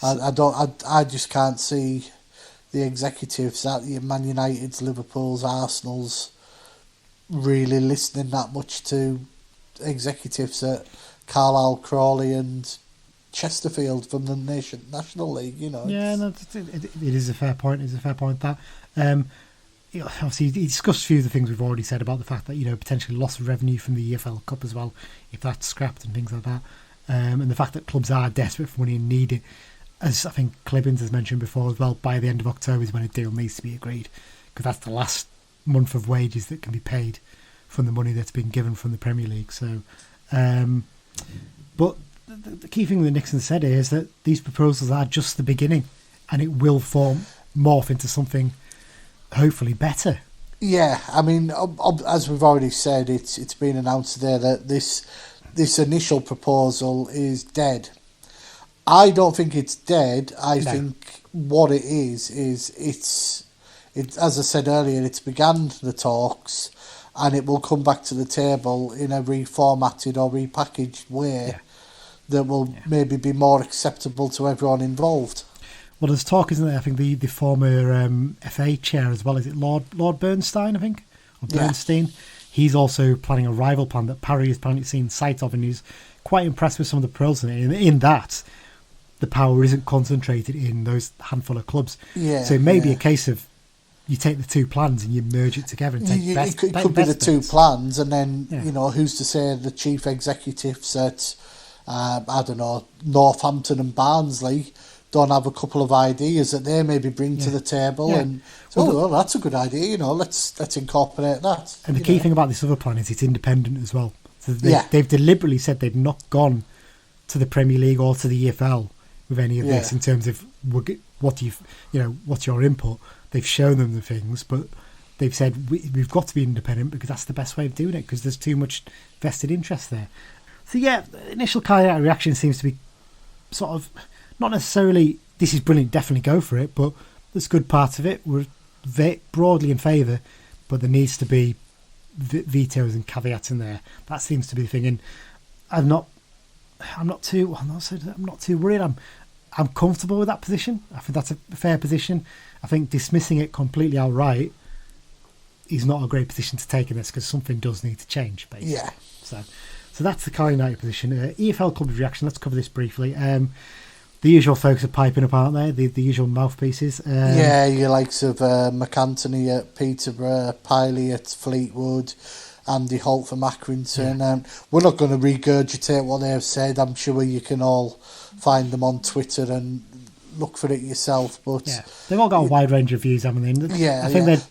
I just can't see the executives at Man United's, Liverpool's, Arsenal's really listening that much to executives at Carlisle, Crawley and Chesterfield from the National League. Yeah, no, it is a fair point. It's a fair point that obviously he discussed a few of the things we've already said about the fact that potentially loss of revenue from the EFL Cup as well, if that's scrapped and things like that, and the fact that clubs are desperate for money and need it. As I think Clibbins has mentioned before as well, by the end of October is when a deal needs to be agreed, because that's the last month of wages that can be paid from the money that's been given from the Premier League. So, but the key thing that Nixon said here is that these proposals are just the beginning, and it will morph into something hopefully better. Yeah, I mean, as we've already said, it's been announced today that this initial proposal is dead. I don't think it's dead. I think what it is it's as I said earlier, it's began the talks, and it will come back to the table in a reformatted or repackaged way that will maybe be more acceptable to everyone involved. Well, there's talk, isn't there? I think the former FA chair as well, is it Lord Bernstein, I think? Or Bernstein? Yeah. He's also planning a rival plan that Parry is apparently seen sight of, and he's quite impressed with some of the pros in that. The power isn't concentrated in those handful of clubs. Yeah, so it may be a case of you take the two plans and you merge it together and take best. It could be the two plans, and then who's to say the chief executives at Northampton and Barnsley don't have a couple of ideas that they maybe bring to the table, and so that's a good idea. Let's incorporate that. And the key thing about this other plan is it's independent as well. So they've deliberately said they've not gone to the Premier League or to the EFL with any of this in terms of what's your input. They've shown them the things, but they've said we've got to be independent because that's the best way of doing it, because there's too much vested interest there. So the initial cardiac reaction seems to be sort of not necessarily this is brilliant, definitely go for it, but there's good parts of it. We're broadly in favour, but there needs to be vetoes and caveats in there. That seems to be the thing, and I'm not too worried. I'm comfortable with that position. I think that's a fair position. I think dismissing it completely outright is not a great position to take in this, because something does need to change, basically. Yeah. So that's the Carl United position. EFL club reaction. Let's cover this briefly. The usual folks are piping up, aren't they? The usual mouthpieces. Your likes of McAnthony at Peterborough, Piley at Fleetwood, Andy Holt from Accrington. We're not going to regurgitate what they've said. I'm sure you can all find them on Twitter and look for it yourself. But they've all got a wide range of views, haven't they? I think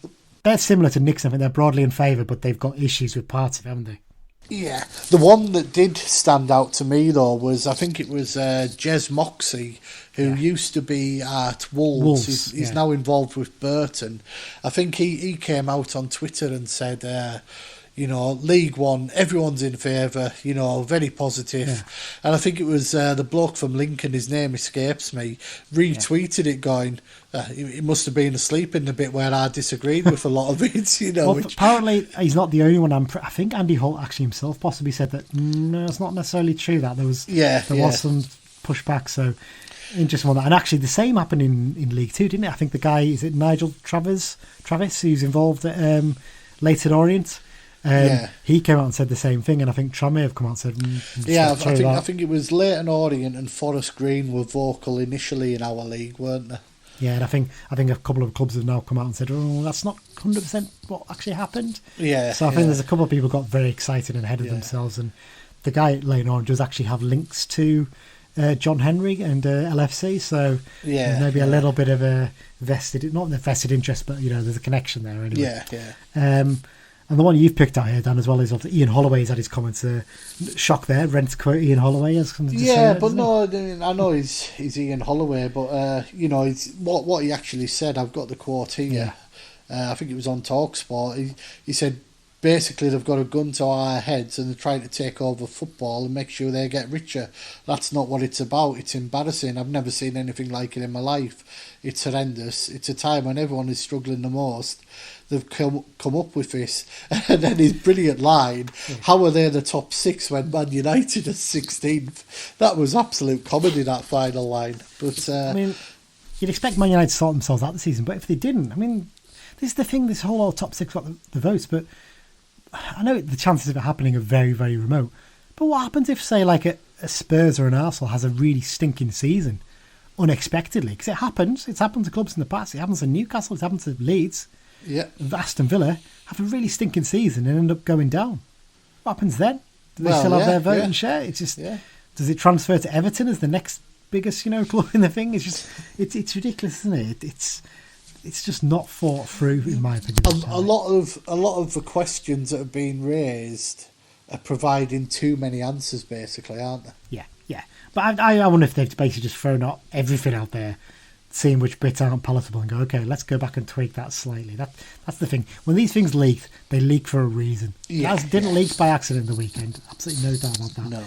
they're similar to Nixon. I think they're broadly in favour, but they've got issues with parts of it, haven't they? Yeah. The one that did stand out to me, though, was I think it was Jez Moxey, who used to be at Wolves. He's now involved with Burton. I think he came out on Twitter and said, League One, everyone's in favour, very positive. Yeah. And I think it was the bloke from Lincoln, his name escapes me, retweeted it going, he must have been asleep in the bit where I disagreed with a lot of it, Well, apparently, he's not the only one. I think Andy Holt actually himself possibly said that, no, it's not necessarily true, that there was some pushback, so interesting one. And actually, the same happened in League Two, didn't it? I think the guy, is it Nigel Travis, who's involved at Leyton Orient? He came out and said the same thing, and I think Tram may have come out and said, I think it was Leyton Orient and Forest Green were vocal initially in our league, weren't they? Yeah, and I think a couple of clubs have now come out and said, "Oh, that's not 100% what actually happened." Yeah. So I think there's a couple of people got very excited and ahead of themselves, and the guy at Leyton Orient does actually have links to John Henry and LFC, so maybe a little bit of a vested interest, but there's a connection there anyway. And the one you've picked out here, Dan, as well, is of Ian Holloway's had his comments. Shock there, rent to quote Ian Holloway. I know he's Ian Holloway, but what he actually said. I've got the quote here. I think it was on TalkSport. He said basically they've got a gun to our heads and they're trying to take over football and make sure they get richer. That's not what it's about. It's embarrassing. I've never seen anything like it in my life. It's horrendous. It's a time when everyone is struggling the most. They've come up with this. And then his brilliant line, how are they the top six when Man United are 16th? That was absolute comedy, that final line. But you'd expect Man United to sort themselves out this season, but if they didn't, this is the thing, this whole top six got the votes, but I know the chances of it happening are very, very remote. But what happens if, say, like a Spurs or an Arsenal has a really stinking season unexpectedly? Because it happens. It's happened to clubs in the past. It happens to Newcastle. It's happened to Leeds. Yeah. Aston Villa have a really stinking season and end up going down. What happens then? Do they still have their voting share? It's just, does it transfer to Everton as the next biggest, club in the thing? It's just, it's ridiculous, isn't it? It's just not thought through, in my opinion. A lot of the questions that have been raised are providing too many answers, basically, aren't they? Yeah. But I wonder if they've basically just thrown out everything out there, seeing which bits aren't palatable, and go, okay, let's go back and tweak that slightly. That's the thing. When these things leak, they leak for a reason. It didn't leak by accident the weekend. Absolutely no doubt about that. No.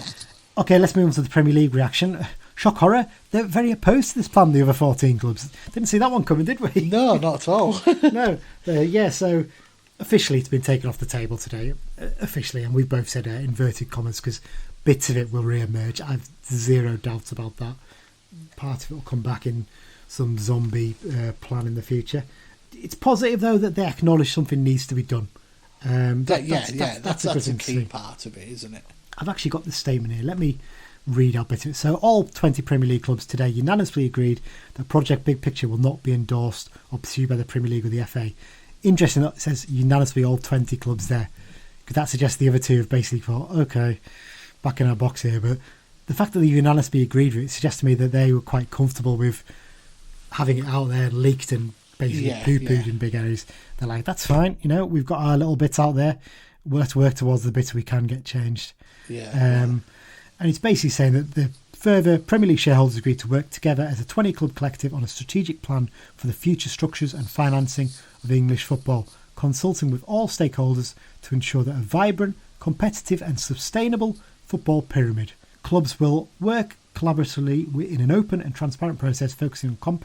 Okay, let's move on to the Premier League reaction. Shock horror, they're very opposed to this plan, the other 14 clubs. Didn't see that one coming, did we? No, not at all. No. So officially it's been taken off the table today. Officially, and we've both said inverted commas because bits of it will re-emerge. I've zero doubts about that. Part of it will come back in some zombie plan in the future. It's positive, though, that they acknowledge something needs to be done. That's a key part of it, isn't it? I've actually got the statement here. Let me read out bits of it. So all 20 Premier League clubs today unanimously agreed that Project Big Picture will not be endorsed or pursued by the Premier League or the FA. Interesting that it says unanimously all 20 clubs there, because that suggests the other two have basically thought, okay, back in our box here. But the fact that they unanimously agreed with it suggests to me that they were quite comfortable with having it out there leaked and basically poo-pooed in big areas. They're like, that's fine, we've got our little bits out there, let's work towards the bits we can get changed. And it's basically saying that the further Premier League shareholders agreed to work together as a 20 club collective on a strategic plan for the future structures and financing of English football, consulting with all stakeholders to ensure that a vibrant, competitive and sustainable football pyramid. Clubs will work collaboratively in an open and transparent process focusing on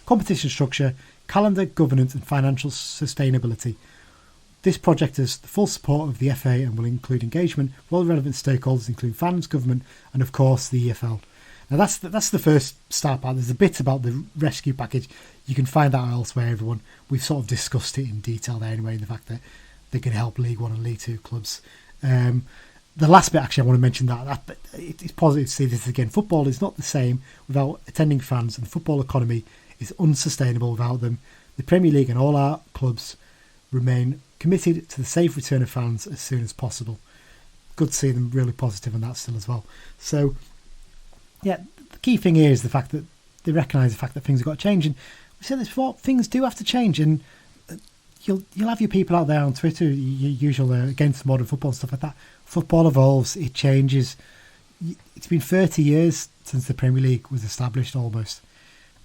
competition structure, calendar, governance and financial sustainability. This project has the full support of the FA and will include engagement with all relevant stakeholders, including fans, government and of course the EFL. Now that's the first start part. There's a bit about the rescue package. You can find that elsewhere, everyone. We've sort of discussed it in detail there anyway, the fact that they can help League 1 and League 2 clubs. The last bit, actually, I want to mention that it's positive to see this again. Football is not the same without attending fans, and the football economy is unsustainable without them. The Premier League and all our clubs remain committed to the safe return of fans as soon as possible. Good to see them really positive on that still as well. So, the key thing here is the fact that they recognise the fact that things have got to change. And we said this before, things do have to change. And you'll have your people out there on Twitter, your usual against modern football and stuff like that. Football evolves, it changes. It's been 30 years since the Premier League was established almost.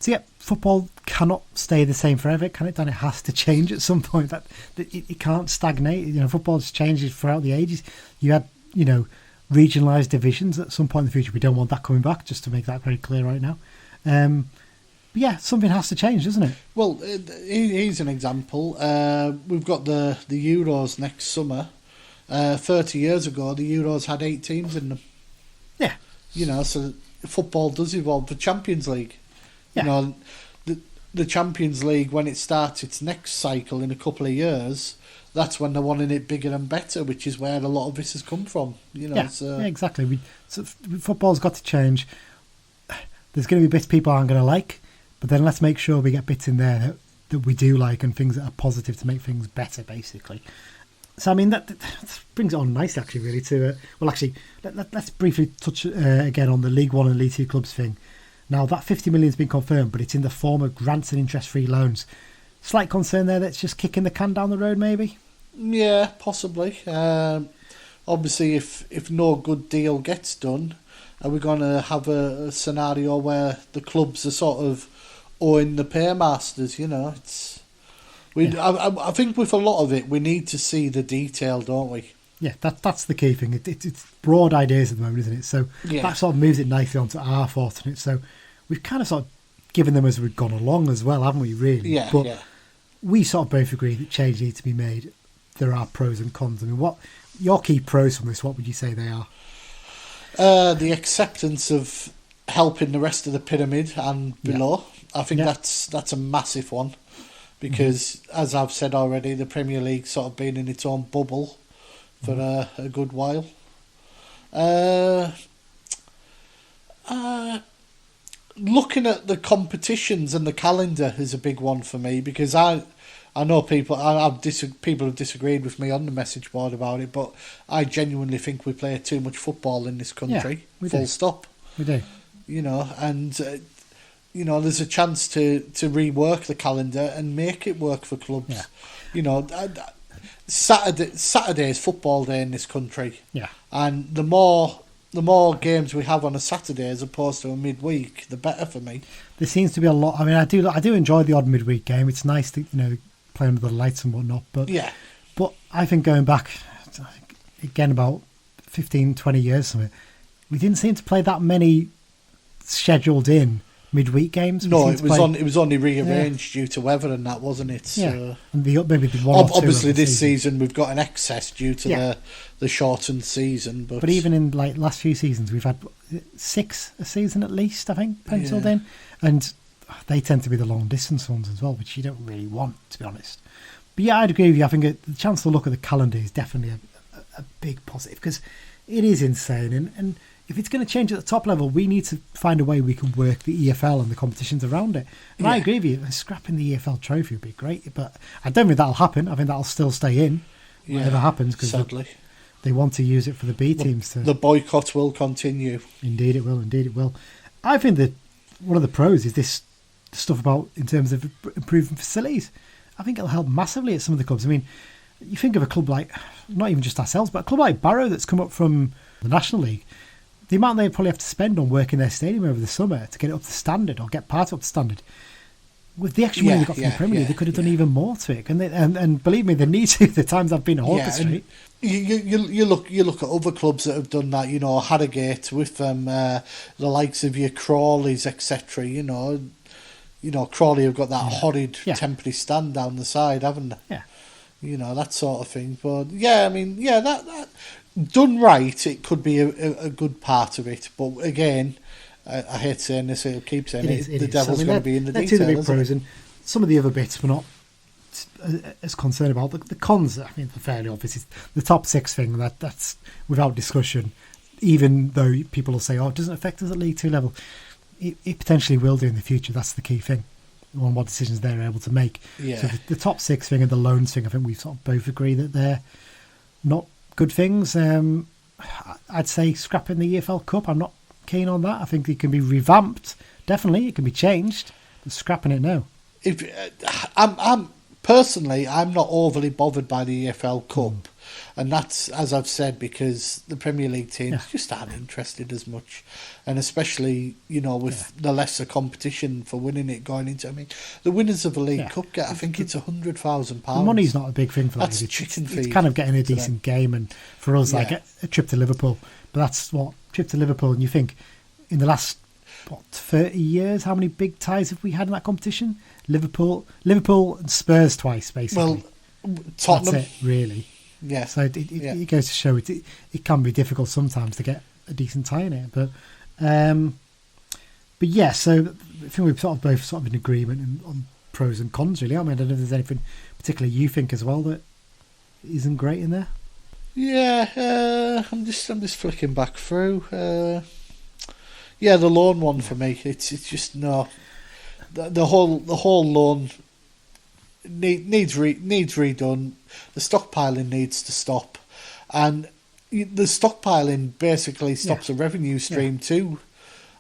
So yeah, football cannot stay the same forever, can it? Dan, it has to change at some point. That it can't stagnate. You know, football's changed throughout the ages. You had, you know, regionalised divisions at some point in the future. We don't want that coming back, just to make that very clear right now. But yeah, something has to change, doesn't it? Well, here's an example. We've got the Euros next summer. 30 years ago, the Euros had 8 teams in them. Yeah. You know, so football does evolve. The Champions League, you know, the Champions League, when it starts its next cycle in a couple of years, that's when they're wanting it bigger and better, which is where a lot of this has come from. You know, yeah, exactly. Football's got to change. There's going to be bits people aren't going to like, but then let's make sure we get bits in there that we do like and things that are positive to make things better, basically. So, I mean, that brings it on nicely, actually, really, to... let's briefly touch again on the League One and League Two clubs thing. Now, that 50 million has been confirmed, but it's in the form of grants and interest-free loans. Slight concern there that's just kicking the can down the road, maybe? Yeah, possibly. Obviously, if no good deal gets done, are we going to have a scenario where the clubs are sort of owing the paymasters, you know? I think with a lot of it, we need to see the detail, don't we? Yeah, that's the key thing. It's broad ideas at the moment, isn't it? So that sort of moves it nicely onto our thoughts on it. So we've kind of sort of given them as we've gone along as well, haven't we, really? Yeah, but we sort of both agree that change needs to be made. There are pros and cons. I mean, what your key pros from this, what would you say they are? The acceptance of helping the rest of the pyramid and below. I think that's a massive one. Because, as I've said already, the Premier League's sort of been in its own bubble for a good while. Looking at the competitions and the calendar is a big one for me, because I know people people have disagreed with me on the message board about it, but I genuinely think we play too much football in this country. Yeah, full stop. We do. You know, and... you know, there's a chance to rework the calendar and make it work for clubs. Yeah. You know, Saturday is football day in this country. Yeah. And the more games we have on a Saturday as opposed to a midweek, the better for me. There seems to be a lot. I mean, I do enjoy the odd midweek game. It's nice to, you know, play under the lights and whatnot. But But I think going back again about 15, 20 years from it, we didn't seem to play that many scheduled in midweek games. No, it was only rearranged due to weather and that, wasn't it? Yeah. So, and maybe the one or two obviously this season we've got an excess due to the shortened season. But even in like last few seasons we've had 6 a season at least, I think, penciled in, and they tend to be the long distance ones as well, which you don't really want, to be honest. But yeah, I'd agree with you. I think the chance to look at the calendar is definitely a big positive, because it is insane, and if it's going to change at the top level, we need to find a way we can work the EFL and the competitions around it. And I agree with you, scrapping the EFL trophy would be great, but I don't think that'll happen. I think that'll still stay in, whatever happens, because sadly they want to use it for the B teams. The boycott will continue. Indeed it will. I think that one of the pros is this stuff about, in terms of improving facilities. I think it'll help massively at some of the clubs. I mean, you think of a club like, not even just ourselves, but a club like Barrow that's come up from the National League. The amount they probably have to spend on working their stadium over the summer to get it up to standard, or get part up to standard, with the extra money they got from the Premier League, they could have done even more to it. And believe me, they need to. The times I've been at Orchestra. You look at other clubs that have done that. You know, Harrogate with the likes of your Crawleys, etc. You know, Crawley have got that horrid temporary stand down the side, haven't they? Yeah. You know, that sort of thing. But yeah, I mean, that done right, it could be a good part of it. But again, I hate saying this, I'll keep saying it. The devil's going to be in the detail. Let's see the big pros, and some of the other bits we're not as concerned about. The cons, I mean, they're fairly obvious. It's the top 6 thing, that's without discussion. Even though people will say, "Oh, it doesn't affect us at League 2 level," it potentially will do in the future. That's the key thing on what decisions they're able to make. Yeah. So the top 6 thing and the loans thing, I think we sort of both agree that they're not good things. I'd say scrapping the EFL Cup, I'm not keen on that. I think it can be revamped. Definitely, it can be changed. But scrapping it now. I'm personally, I'm not overly bothered by the EFL Cup. And that's, as I've said, because the Premier League teams just aren't interested as much. And especially, with the lesser competition for winning it going into... I mean, the winners of the League Cup get, I think it's £100,000. The money's not a big thing for that. That's chicken feed. It's kind of getting a decent game. And for us, like a trip to Liverpool. But that's what, trip to Liverpool. And you think, in the last, 30 years, how many big ties have we had in that competition? Liverpool and Spurs twice, basically. Well, Tottenham. That's it, really. Yeah. So it goes to show it can be difficult sometimes to get a decent tie in it, but yeah. So I think we've both in agreement on pros and cons, really. I mean, I don't know if there's anything particularly you think as well that isn't great in there. Yeah, I'm just flicking back through. The loan one for me. It's just no. The whole loan needs redone. The stockpiling needs to stop, and the stockpiling basically stops a revenue stream to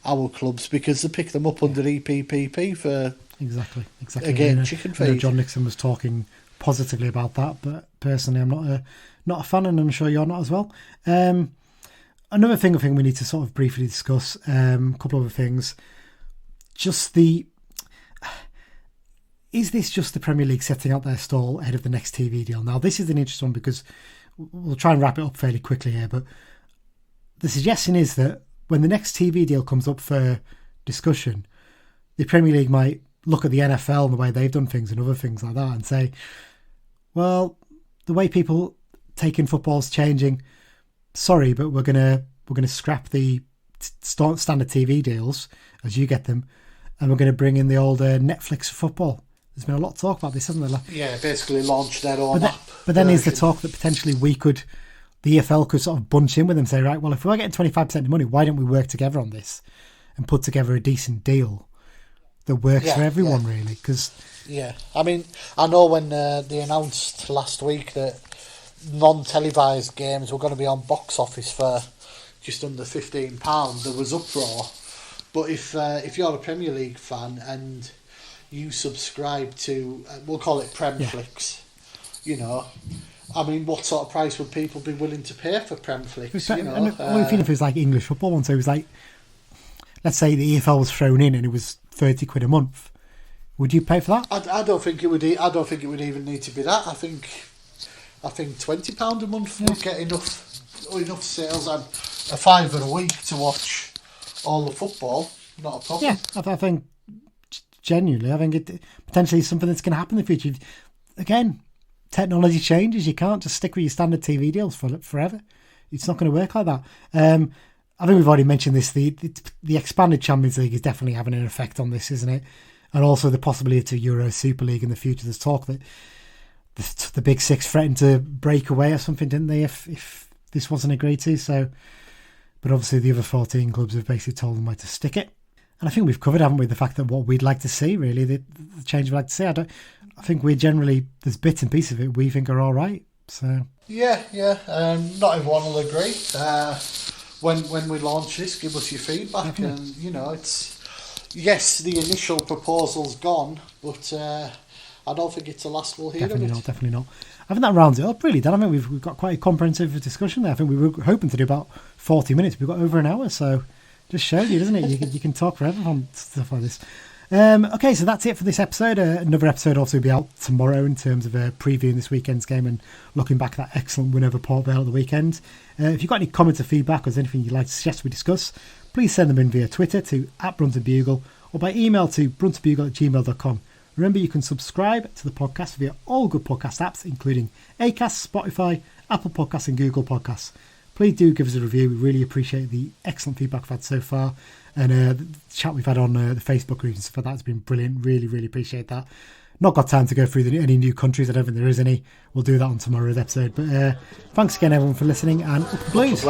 our clubs because they pick them up under EPPP for exactly again chicken feed. John Nixon was talking positively about that, but personally, I'm not a fan, and I'm sure you're not as well. Another thing I think we need to sort of briefly discuss. A couple of other things. Is this just the Premier League setting out their stall ahead of the next TV deal? Now, this is an interesting one because we'll try and wrap it up fairly quickly here, but the suggestion is that when the next TV deal comes up for discussion, the Premier League might look at the NFL and the way they've done things and other things like that and say, well, the way people take in football's changing. Sorry, but we're gonna scrap the standard TV deals as you get them, and we're going to bring in the old Netflix for football. There's been a lot of talk about this, hasn't there? Yeah, basically launch their own app. But then is the talk that potentially the EFL could sort of bunch in with them and say, right, well, if we're getting 25% of the money, why don't we work together on this and put together a decent deal that works for everyone, really? I mean, I know when they announced last week that non-televised games were going to be on box office for just under £15, there was uproar. But if you're a Premier League fan and you subscribe to, we'll call it Premflix, I mean, what sort of price would people be willing to pay for Premflix? Even if it was like English football one, so it was like, let's say the EFL was thrown in and it was £30 a month, would you pay for that? I don't think it would. I don't think it would even need to be that. I think £20 a month would get enough sales and a £5 a week to watch all the football, not a problem. Yeah, I think genuinely, it potentially is something that's going to happen in the future. Again, technology changes. You can't just stick with your standard TV deals forever. It's not going to work like that. I think we've already mentioned this. The expanded Champions League is definitely having an effect on this, isn't it? And also the possibility of Euro Super League in the future. There's talk that the Big Six threatened to break away or something, didn't they, if this wasn't agreed to? So... But obviously the other 14 clubs have basically told them where to stick it. And I think we've covered, haven't we, the fact that what we'd like to see, really, the change we'd like to see. I think we generally, there's bits and pieces of it we think are all right. So Yeah. Not everyone will agree. When we launch this, give us your feedback. Definitely. And, it's... Yes, the initial proposal's gone, but I don't think it's the last we'll hear of it. Definitely not. I think that rounds it up, really, Dan. I think we've got quite a comprehensive discussion there. I think we were hoping to do about 40 minutes. We've got over an hour, so just shows you, doesn't it? You can talk forever on stuff like this. Okay, so that's it for this episode. Another episode also will be out tomorrow in terms of previewing this weekend's game and looking back at that excellent win over Port Vale at the weekend. If you've got any comments or feedback or anything you'd like to suggest we discuss, please send them in via Twitter to @BruntonBugle or by email to bruntonbugle@gmail.com. Remember, you can subscribe to the podcast via all good podcast apps, including Acast, Spotify, Apple Podcasts and Google Podcasts. Please do give us a review. We really appreciate the excellent feedback we've had so far. And the chat we've had on the Facebook group and stuff like that has been brilliant. Really, really appreciate that. Not got time to go through any new countries. I don't think there is any. We'll do that on tomorrow's episode. But thanks again, everyone, for listening. And up the Blues.